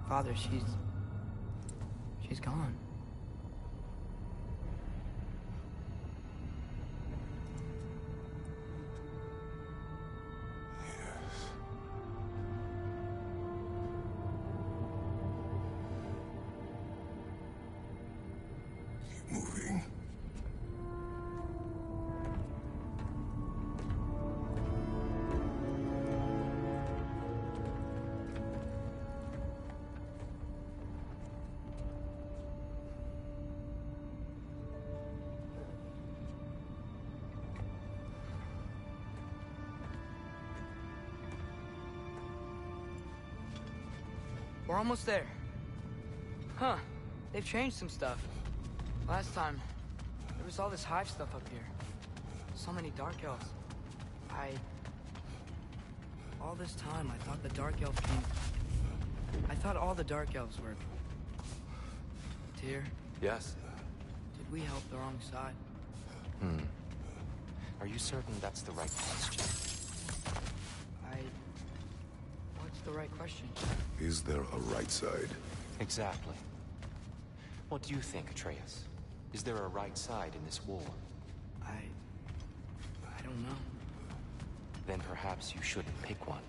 Father, she's gone. Moving. We're almost there. Huh. They've changed some stuff. Last time, there was all this hive stuff up here. So many Dark Elves. All this time, I thought the Dark Elf came... I thought all the Dark Elves were... Tyr, Yes? did we help the wrong side? Are you certain that's the right question? What's the right question? Is there a right side? Exactly. What do you think, Atreus? Is there a right side in this war? I don't know. Then perhaps you shouldn't pick one.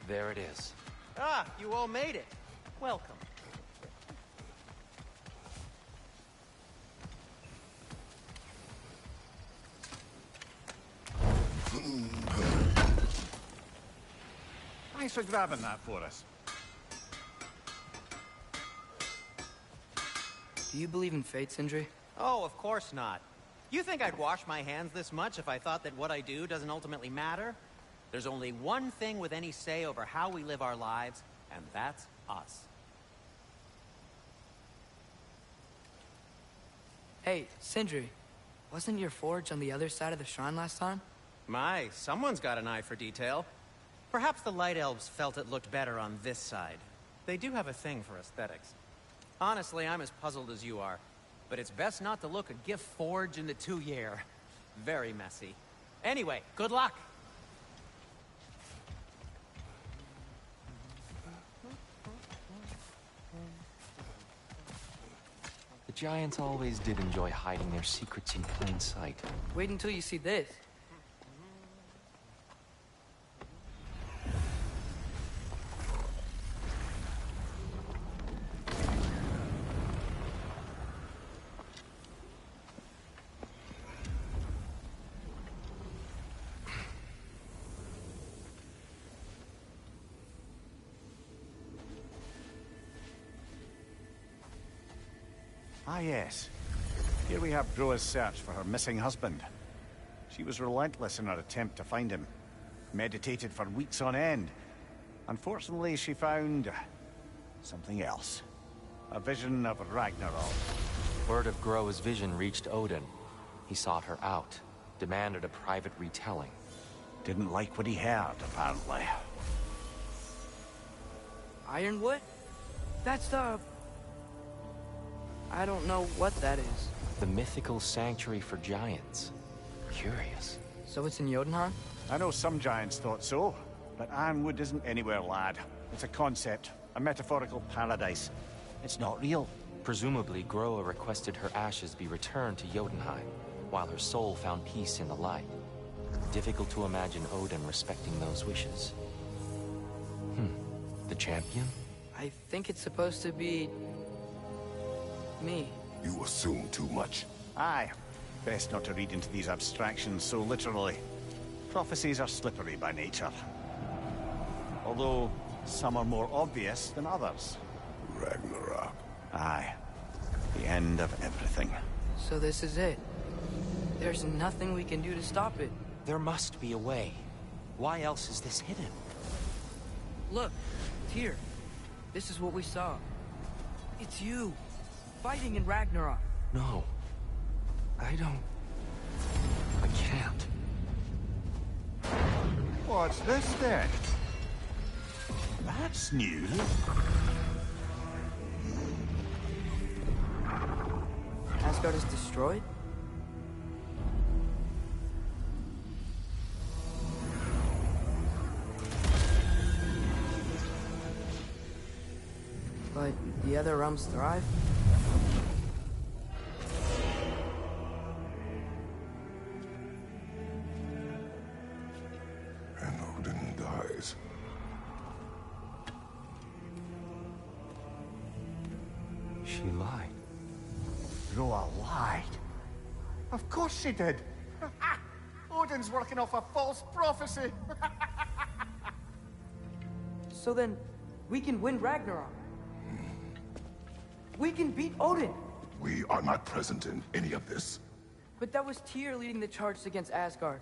There it is. Ah, you all made it. Welcome. Thanks for grabbing that for us. Do you believe in fate, Sindri? Oh, of course not. You think I'd wash my hands this much if I thought that what I do doesn't ultimately matter? There's only one thing with any say over how we live our lives, and that's us. Hey, Sindri, wasn't your forge on the other side of the shrine last time? My, someone's got an eye for detail. Perhaps the Light Elves felt it looked better on this side. They do have a thing for aesthetics. Honestly, I'm as puzzled as you are. But it's best not to look a gift forge in the 2-year. Very messy. Anyway, good luck! The giants always did enjoy hiding their secrets in plain sight. Wait until you see this. Ah, yes. Here we have Groa's search for her missing husband. She was relentless in her attempt to find him. Meditated for weeks on end. Unfortunately, she found... something else. A vision of Ragnarok. Word of Groa's vision reached Odin. He sought her out, demanded a private retelling. Didn't like what he heard, apparently. Ironwood? That's the... I don't know what that is. The mythical sanctuary for giants. Curious. So it's in Jotunheim? I know some giants thought so, but Ironwood isn't anywhere, lad. It's a concept, a metaphorical paradise. It's not real. Presumably, Groa requested her ashes be returned to Jotunheim, while her soul found peace in the light. Difficult to imagine Odin respecting those wishes. The champion? I think it's supposed to be... me. You assume too much. Aye. Best not to read into these abstractions so literally. Prophecies are slippery by nature. Although, some are more obvious than others. Ragnarok. Aye. The end of everything. So this is it. There's nothing we can do to stop it. There must be a way. Why else is this hidden? Look, Tyr. This is what we saw. It's you, fighting in Ragnarok. No. I can't. What's this then? That's new. Asgard is destroyed? But the other realms thrive? And Odin dies. She lied. Groa lied. Of course she did. Odin's working off a false prophecy. So then, we can win Ragnarok. We can beat Odin. We are not present in any of this. But that was Tyr leading the charge against Asgard.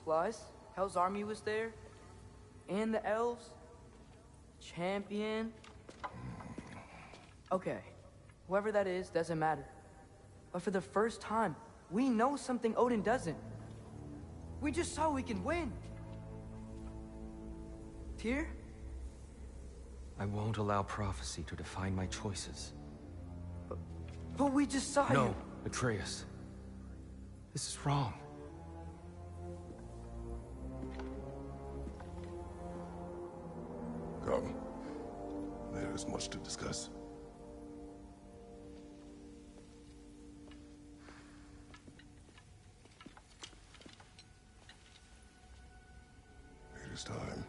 Plus, Hell's army was there. And the elves. Champion. Okay. Whoever that is, doesn't matter. But for the first time, we know something Odin doesn't. We just saw we can win. Tyr? I won't allow prophecy to define my choices. But we just saw you. No, Atreus. This is wrong. Come. There is much to discuss. It is time.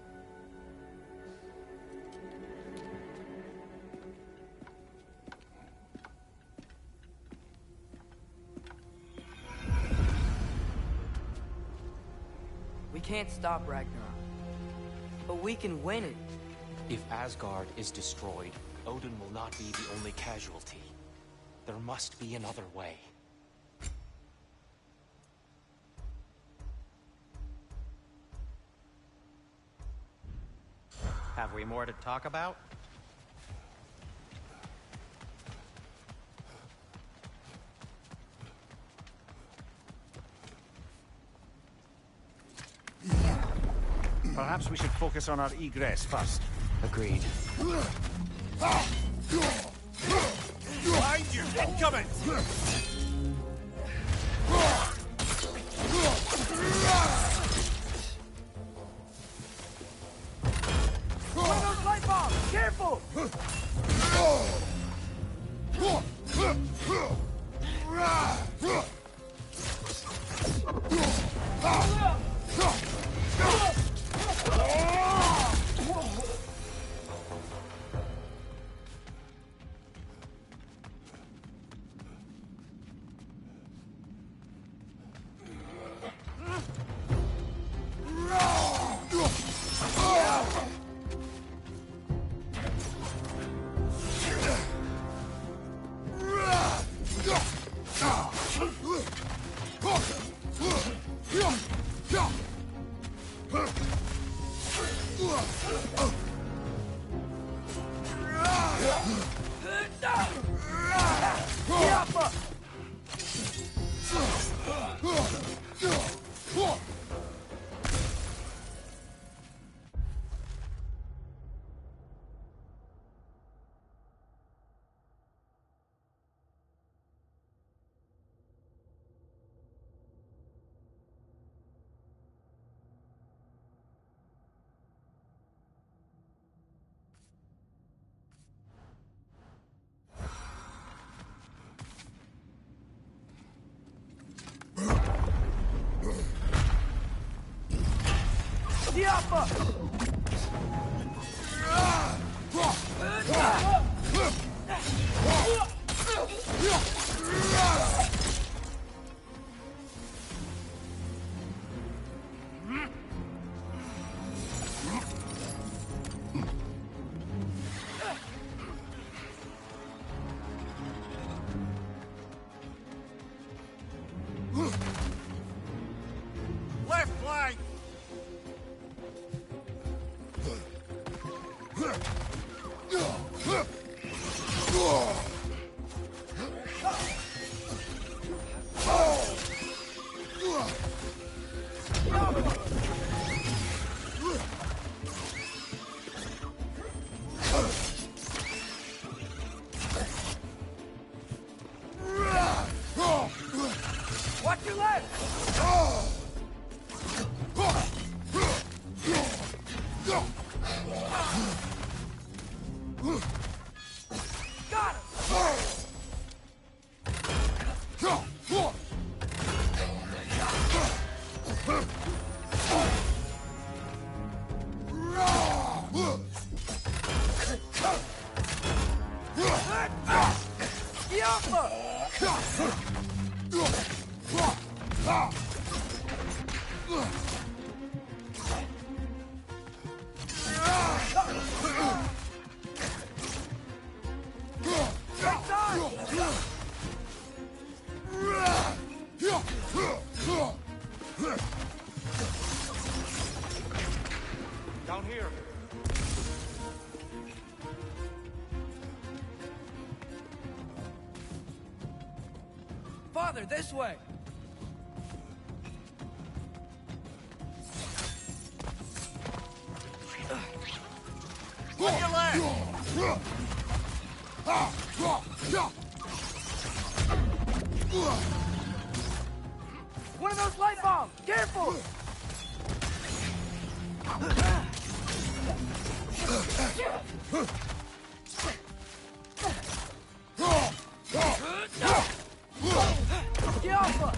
We can't stop Ragnarok. But we can win it. If Asgard is destroyed, Odin will not be the only casualty. There must be another way. Have we more to talk about? Perhaps we should focus on our egress first. Agreed. Behind you! Incoming! One of those light bombs! Careful! Left flank! Watch your left! Got him! Down here. Father, this way! On your left! One of those light bombs! Careful! Get off us!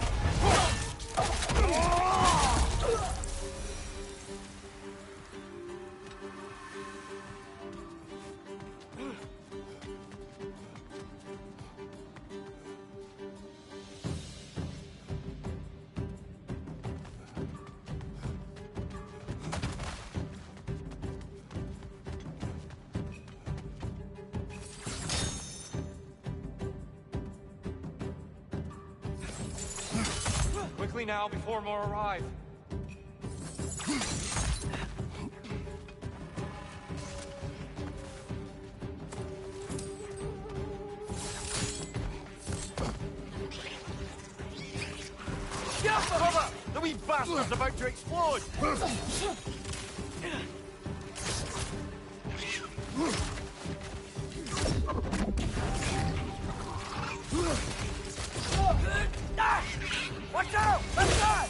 Quickly now, before more arrive. Cover! The wee bastard's about to explode! Watch out! Left side!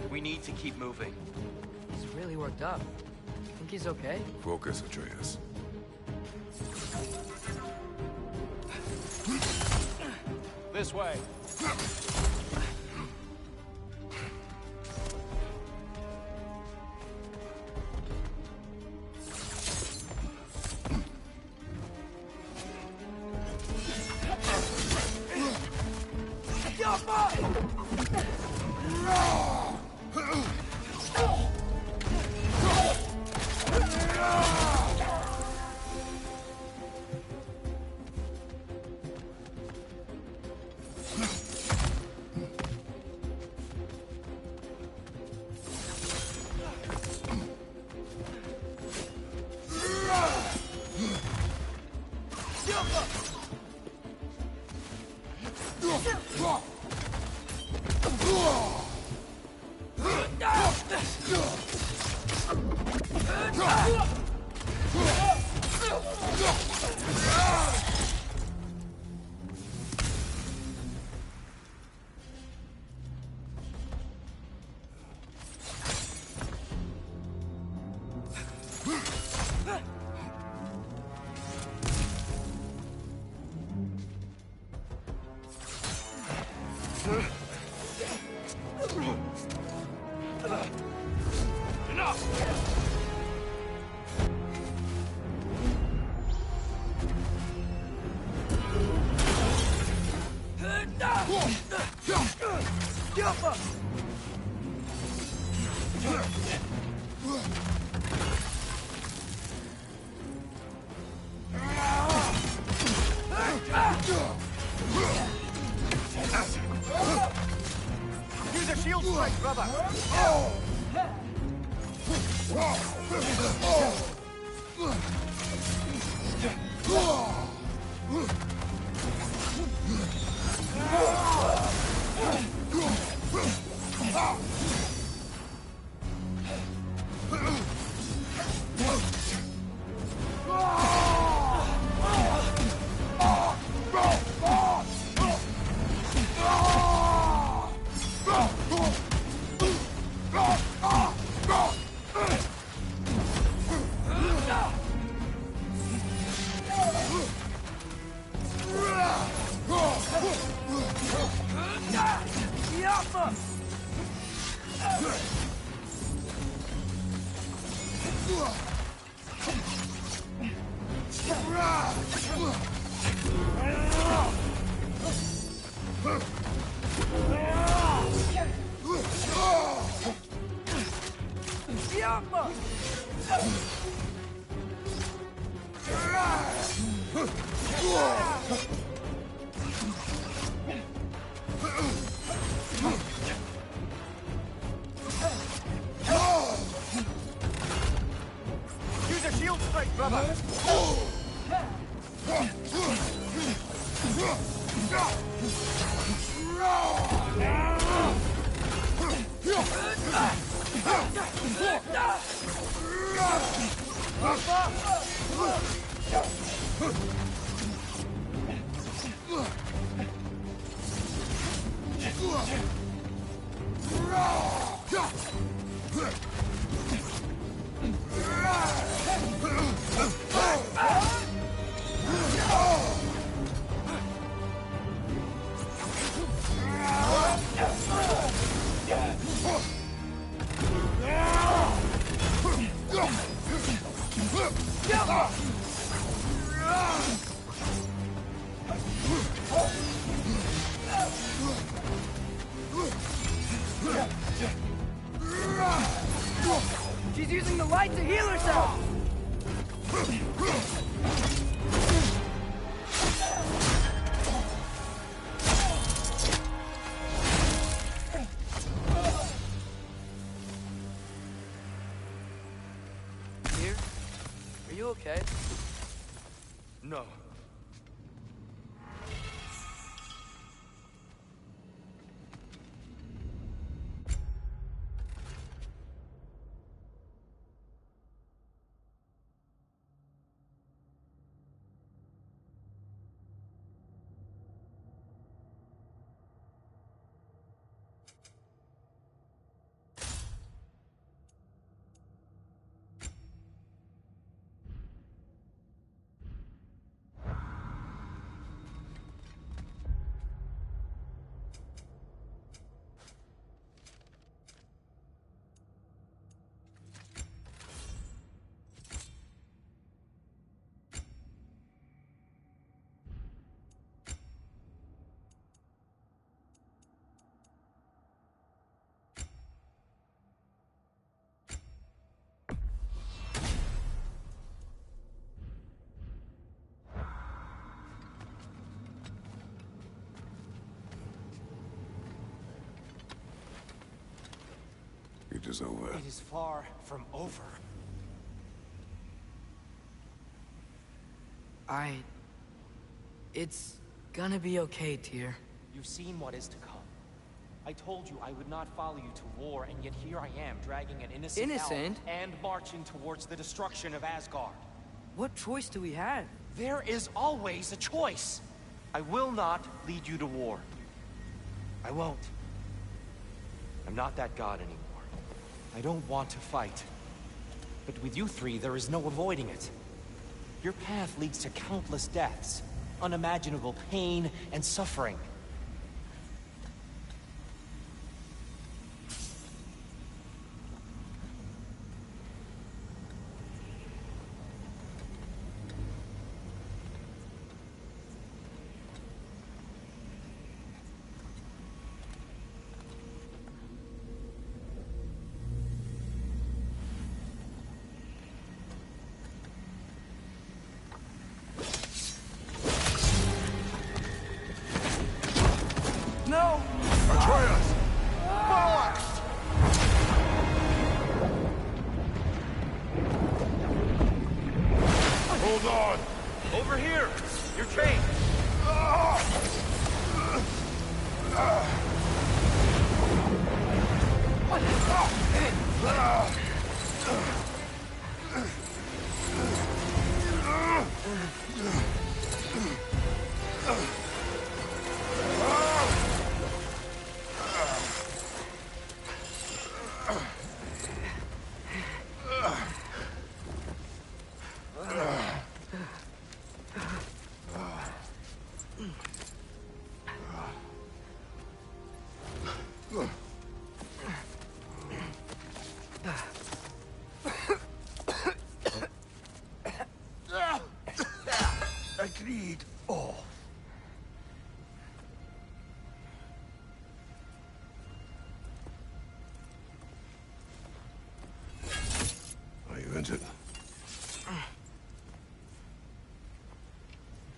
We need to keep moving. He's really worked up. Think he's okay? Focus, Atreus. This way. Use a shield strike, brother! Use a shield strike, brother! She's using the light to heal herself! Here? Are you okay? No. It is over. It is far from over. It's gonna be okay, Tyr. You've seen what is to come. I told you I would not follow you to war, and yet here I am, dragging an innocent elf and marching towards the destruction of Asgard. What choice do we have? There is always a choice. I will not lead you to war. I won't. I'm not that god anymore. I don't want to fight. But with you three, there is no avoiding it. Your path leads to countless deaths, unimaginable pain and suffering. You're chained! Agreed. Oh. Are you injured?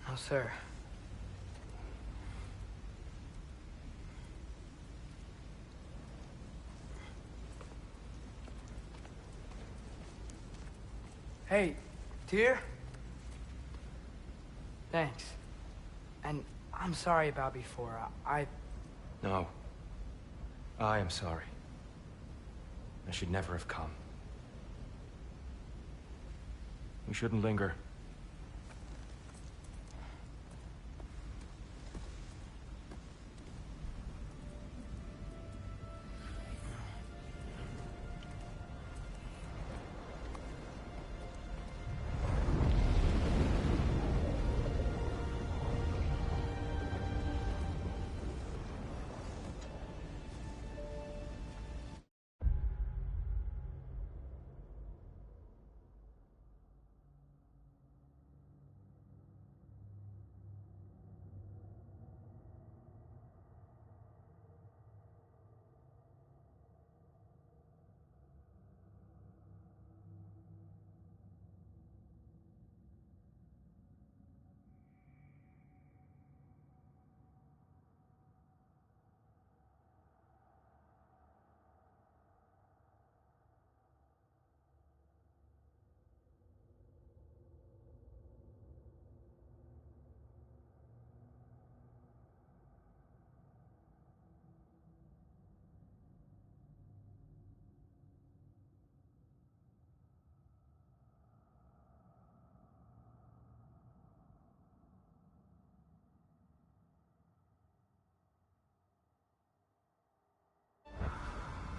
No, sir. Hey, Tyr? Thanks. And I'm sorry about before. No. I am sorry. I should never have come. We shouldn't linger.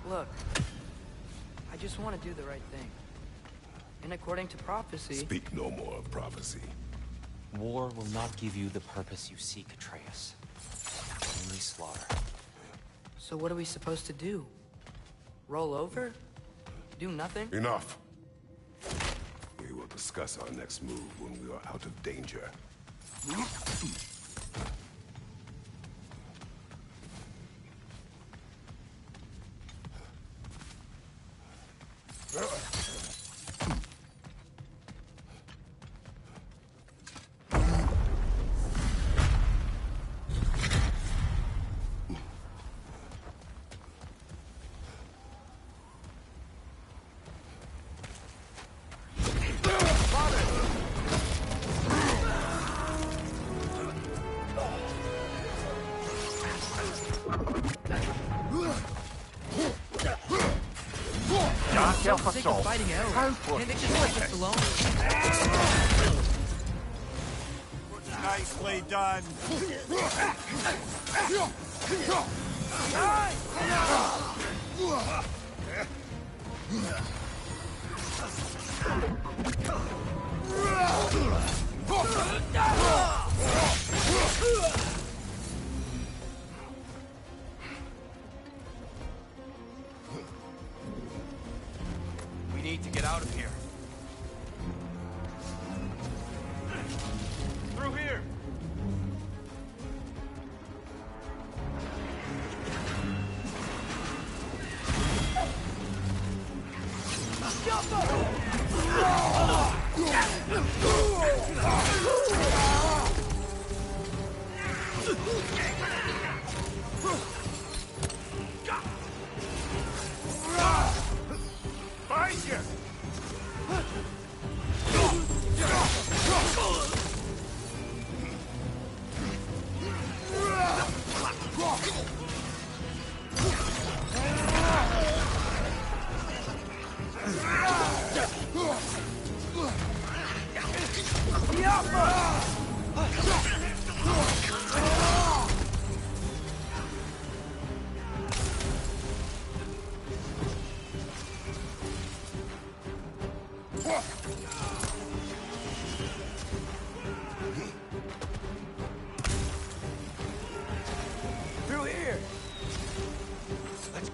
Look, I just want to do the right thing. And according to prophecy... Speak no more of prophecy. War will not give you the purpose you seek, Atreus. Only slaughter. So what are we supposed to do? Roll over? Do nothing? Enough. We will discuss our next move when we are out of danger. Fighting out. And they just left us alone. Nicely done. We need to get out of here. Through here! Find you!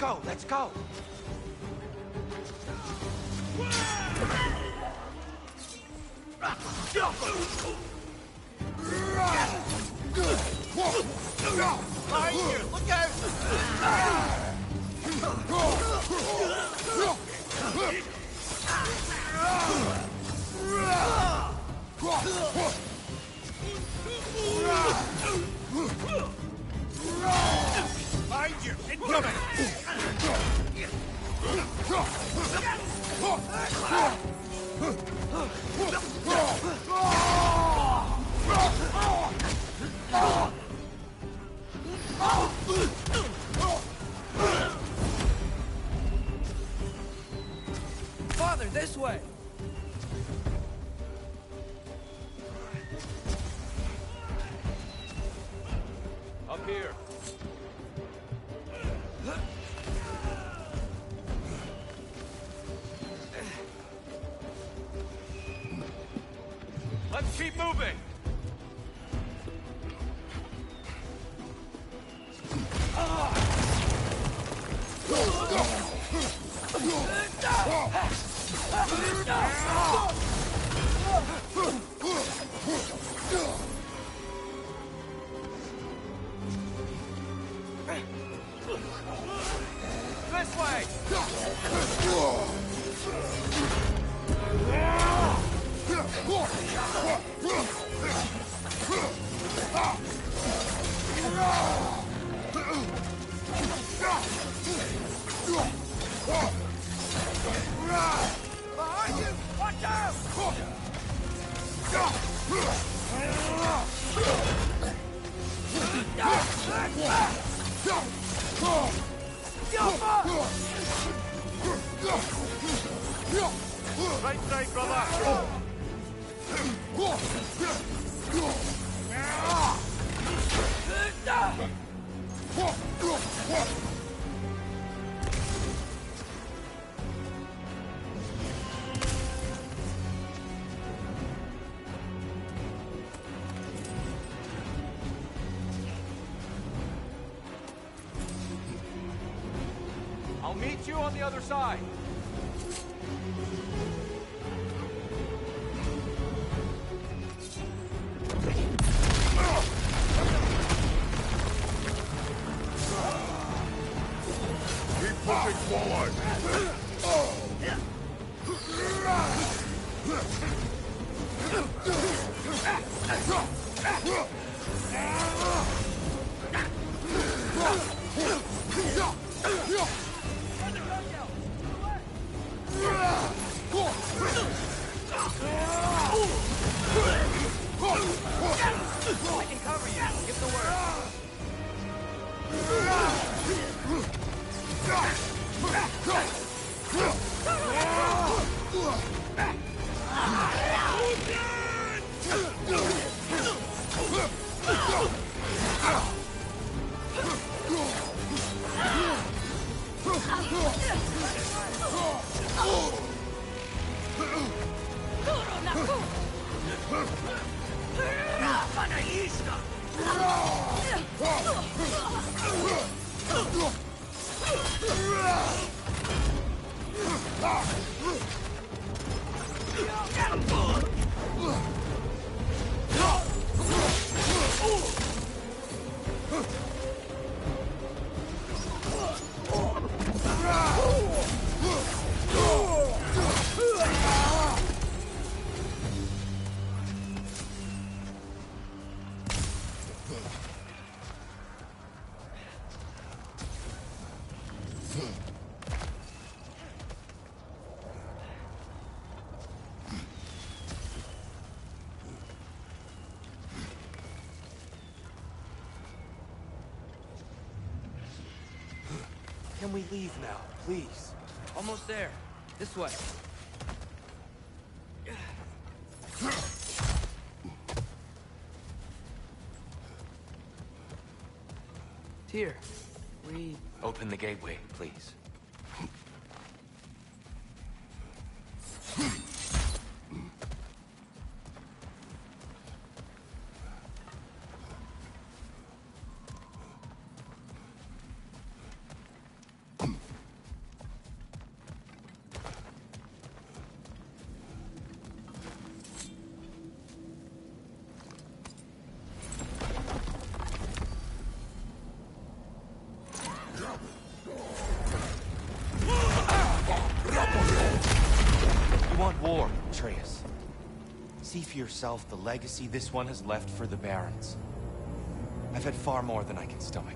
go, let's go! Behind you! Look out! Behind you! Incoming! Father, this way! Up here. Let's keep moving! This way! Behind you! Watch out! Right side, brother! I'll meet you on the other side. Keep pushing forward! I can cover you. Give the word. Can we leave now, please? Almost there. This way. Tyr, we... Open the gateway, please. for yourself the legacy this one has left for the Barons. I've had far more than I can stomach.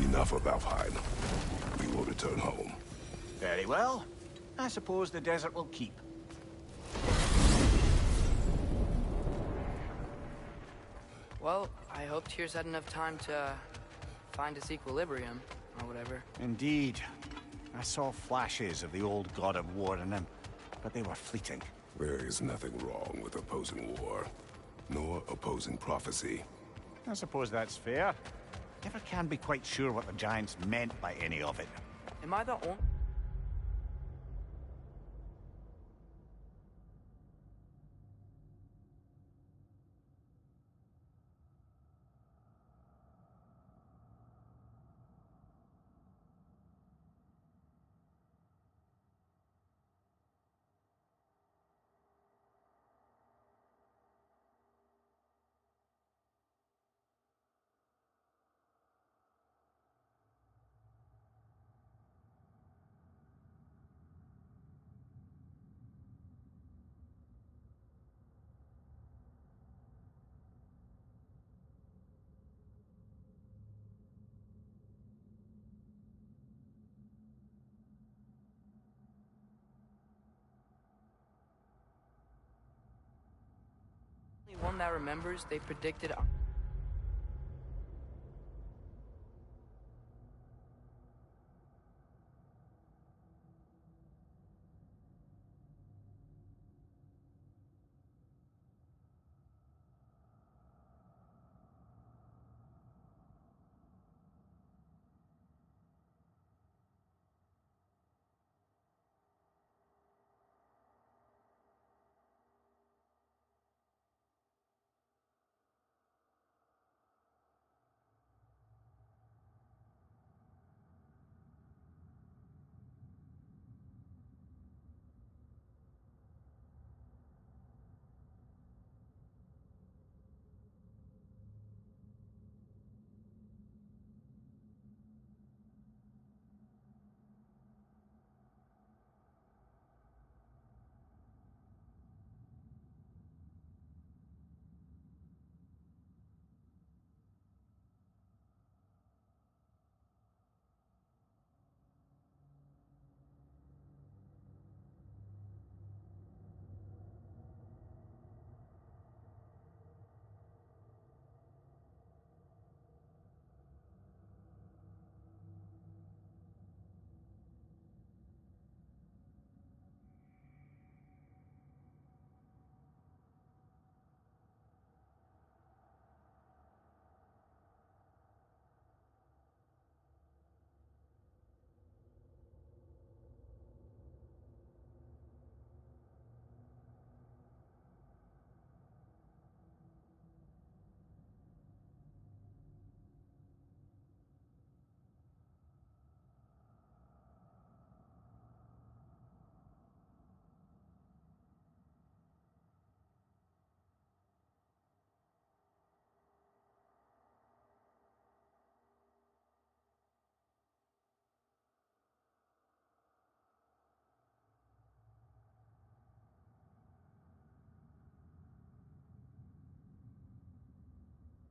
Enough of Alfheim. We will return home. Very well. I suppose the desert will keep. Well, I hope Tyr's had enough time to find its equilibrium, or whatever. Indeed. I saw flashes of the old god of war in him, but they were fleeting. There is nothing wrong with opposing war, nor opposing prophecy. I suppose that's fair. Never can be quite sure what the Giants meant by any of it. Am I the only... one that remembers they predicted...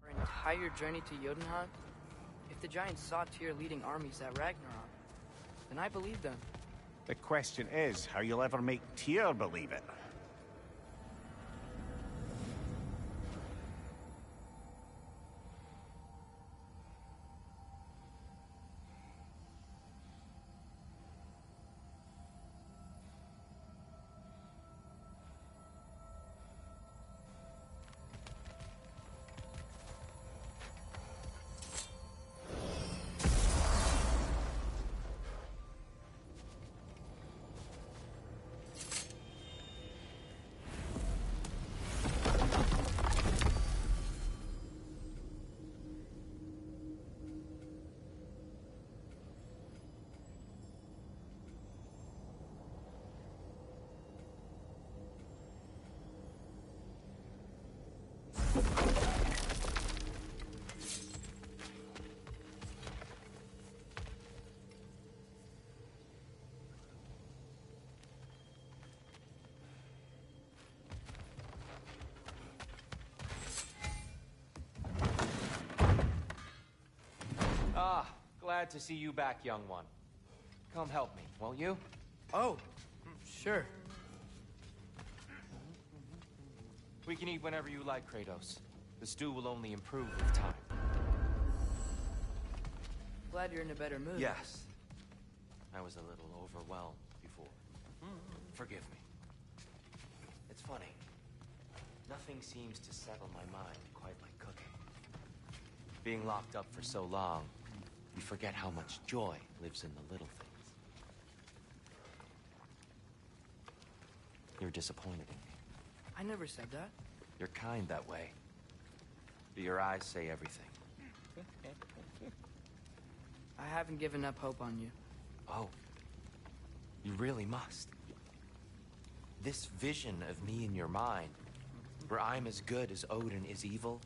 Our entire journey to Jotunheim? If the Giants saw Tyr leading armies at Ragnarok, then I believe them. The question is how you'll ever make Tyr believe it. Ah, glad to see you back, young one. Come help me, won't you? Oh, sure. We can eat whenever you like, Kratos. The stew will only improve with time. Glad you're in a better mood. Yes. I was a little overwhelmed before. Forgive me. It's funny. Nothing seems to settle my mind quite like cooking. Being locked up for so long, you forget how much joy lives in the little things. You're disappointed in me. I never said that. You're kind that way. But your eyes say everything. I haven't given up hope on you. Oh. You really must. This vision of me in your mind, where I'm as good as Odin is evil,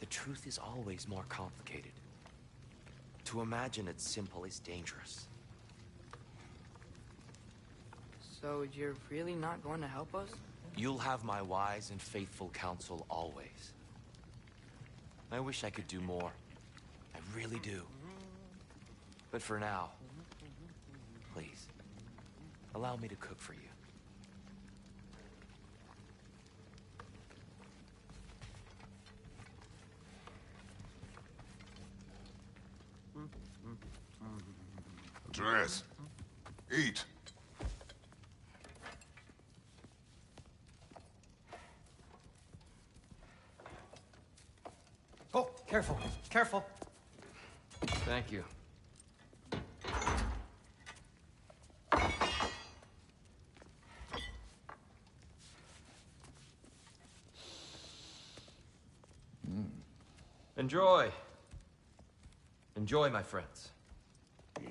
the truth is always more complicated. To imagine it's simple is dangerous. So you're really not going to help us? You'll have my wise and faithful counsel always. I wish I could do more. I really do. But for now, please, allow me to cook for you. Atreus, eat. Oh, careful, careful. Thank you. Enjoy. Enjoy, my friends. Yeah.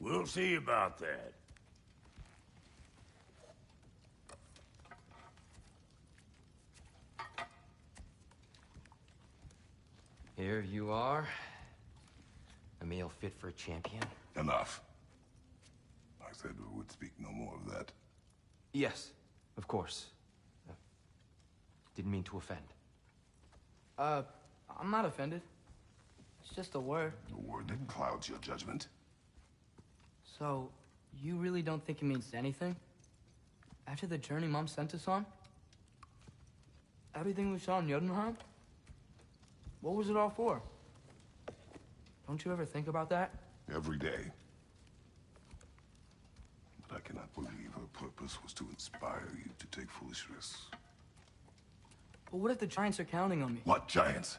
We'll see about that. Here you are. A meal fit for a champion. Enough. I said we would speak no more of that. Yes, of course. Didn't mean to offend. I'm not offended. It's just a word. A word that clouds your judgment. So, you really don't think it means anything? After the journey Mom sent us on? Everything we saw in Jotunheim? What was it all for? Don't you ever think about that? Every day. But I cannot believe her purpose was to inspire you to take foolish risks. But what if the Giants are counting on me? What giants?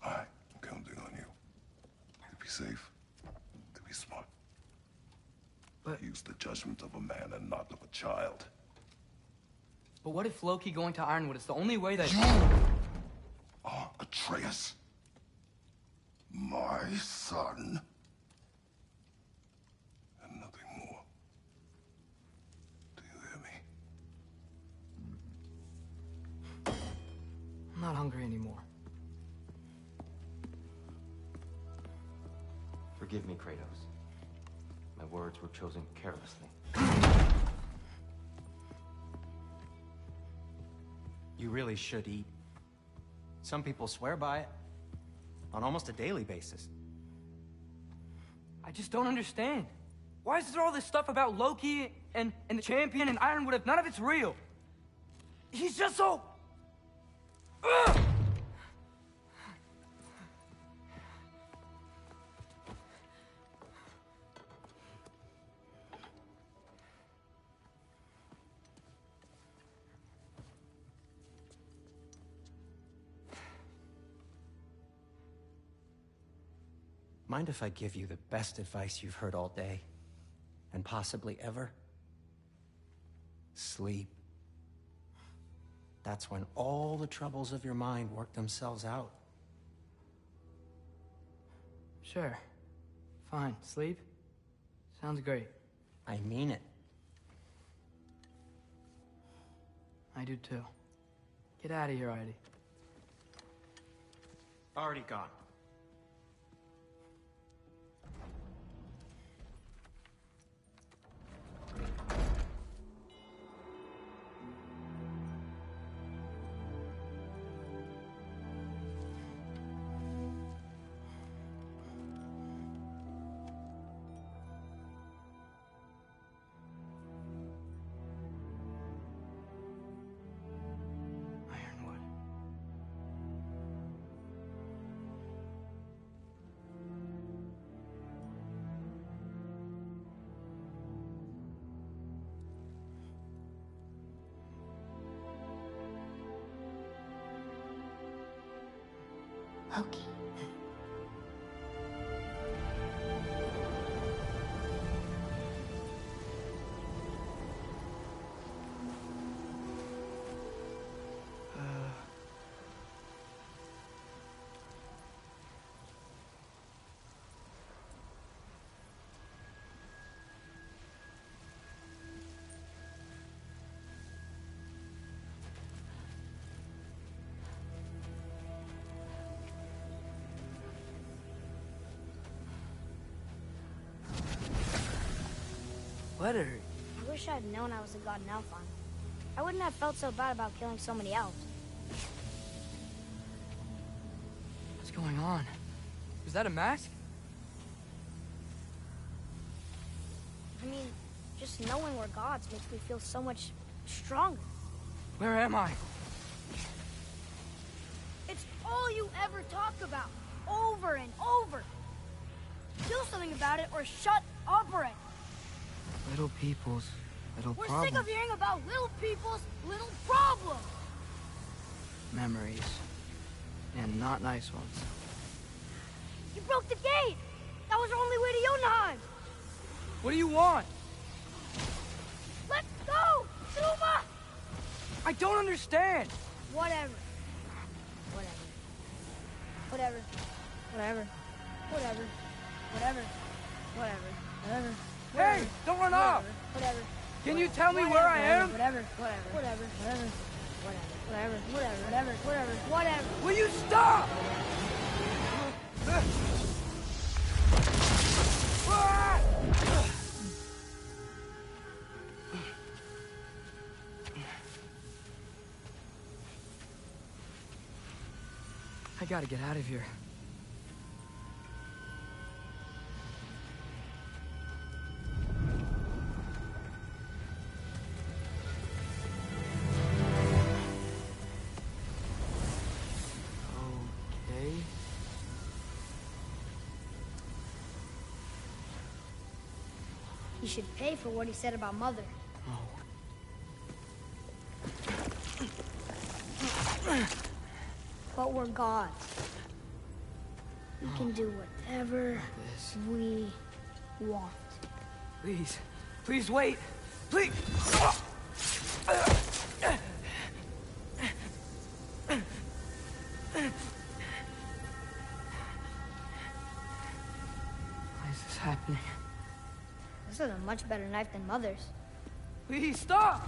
I'm counting on you. To be safe. To be smart. But use the judgment of a man and not of a child. But what if Loki going to Ironwood is the only way that... You are Atreus. My son. And nothing more. Do you hear me? I'm not hungry anymore. Forgive me, Kratos. My words were chosen carelessly. You really should eat. Some people swear by it. On almost a daily basis. I just don't understand. Why is there all this stuff about Loki and the champion and Ironwood if none of it's real? He's just so... Ugh! Mind if I give you the best advice you've heard all day? And possibly ever? Sleep. That's when all the troubles of your mind work themselves out. Sure. Fine. Sleep? Sounds great. I mean it. I do too. Get out of here, Eddie. Already gone. Ironwood. Loki. What are you? I wish I'd known I was a god in Alfheim. I wouldn't have felt so bad about killing so many elves. What's going on? Is that a mask? I mean, just knowing we're gods makes me feel so much stronger. Where am I? It's all you ever talk about, over and over. Do something about it or shut up already. Little people's little We're problems. sick of hearing about little people's little problems. Memories. And not nice ones. You broke the gate. That was our only way to Jotunheim. What do you want? Let's go, Zuma! I don't understand. Whatever. Whatever. Whatever. Whatever. Whatever. Whatever. Whatever. Hey, don't run off. Whatever. Can you tell me where I am? Whatever. Whatever. Whatever. Whatever. Whatever. Whatever. Whatever. Whatever. Will you stop? I gotta get out of here. Okay. He should pay for what he said about Mother. But we're gods. We can do whatever we want. Please. Please wait. Please. Why is this happening? This is a much better knife than Mother's. Please stop!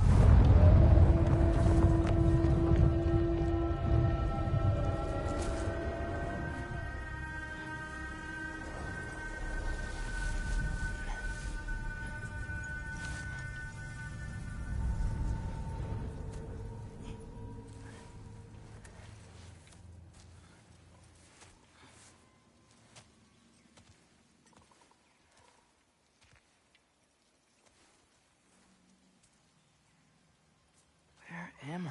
Where am I?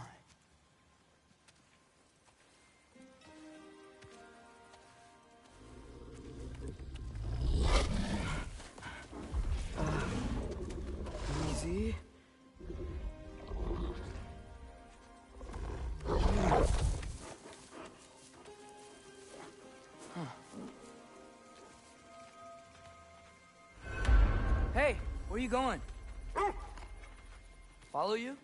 Easy. Hey, where you going? Follow you?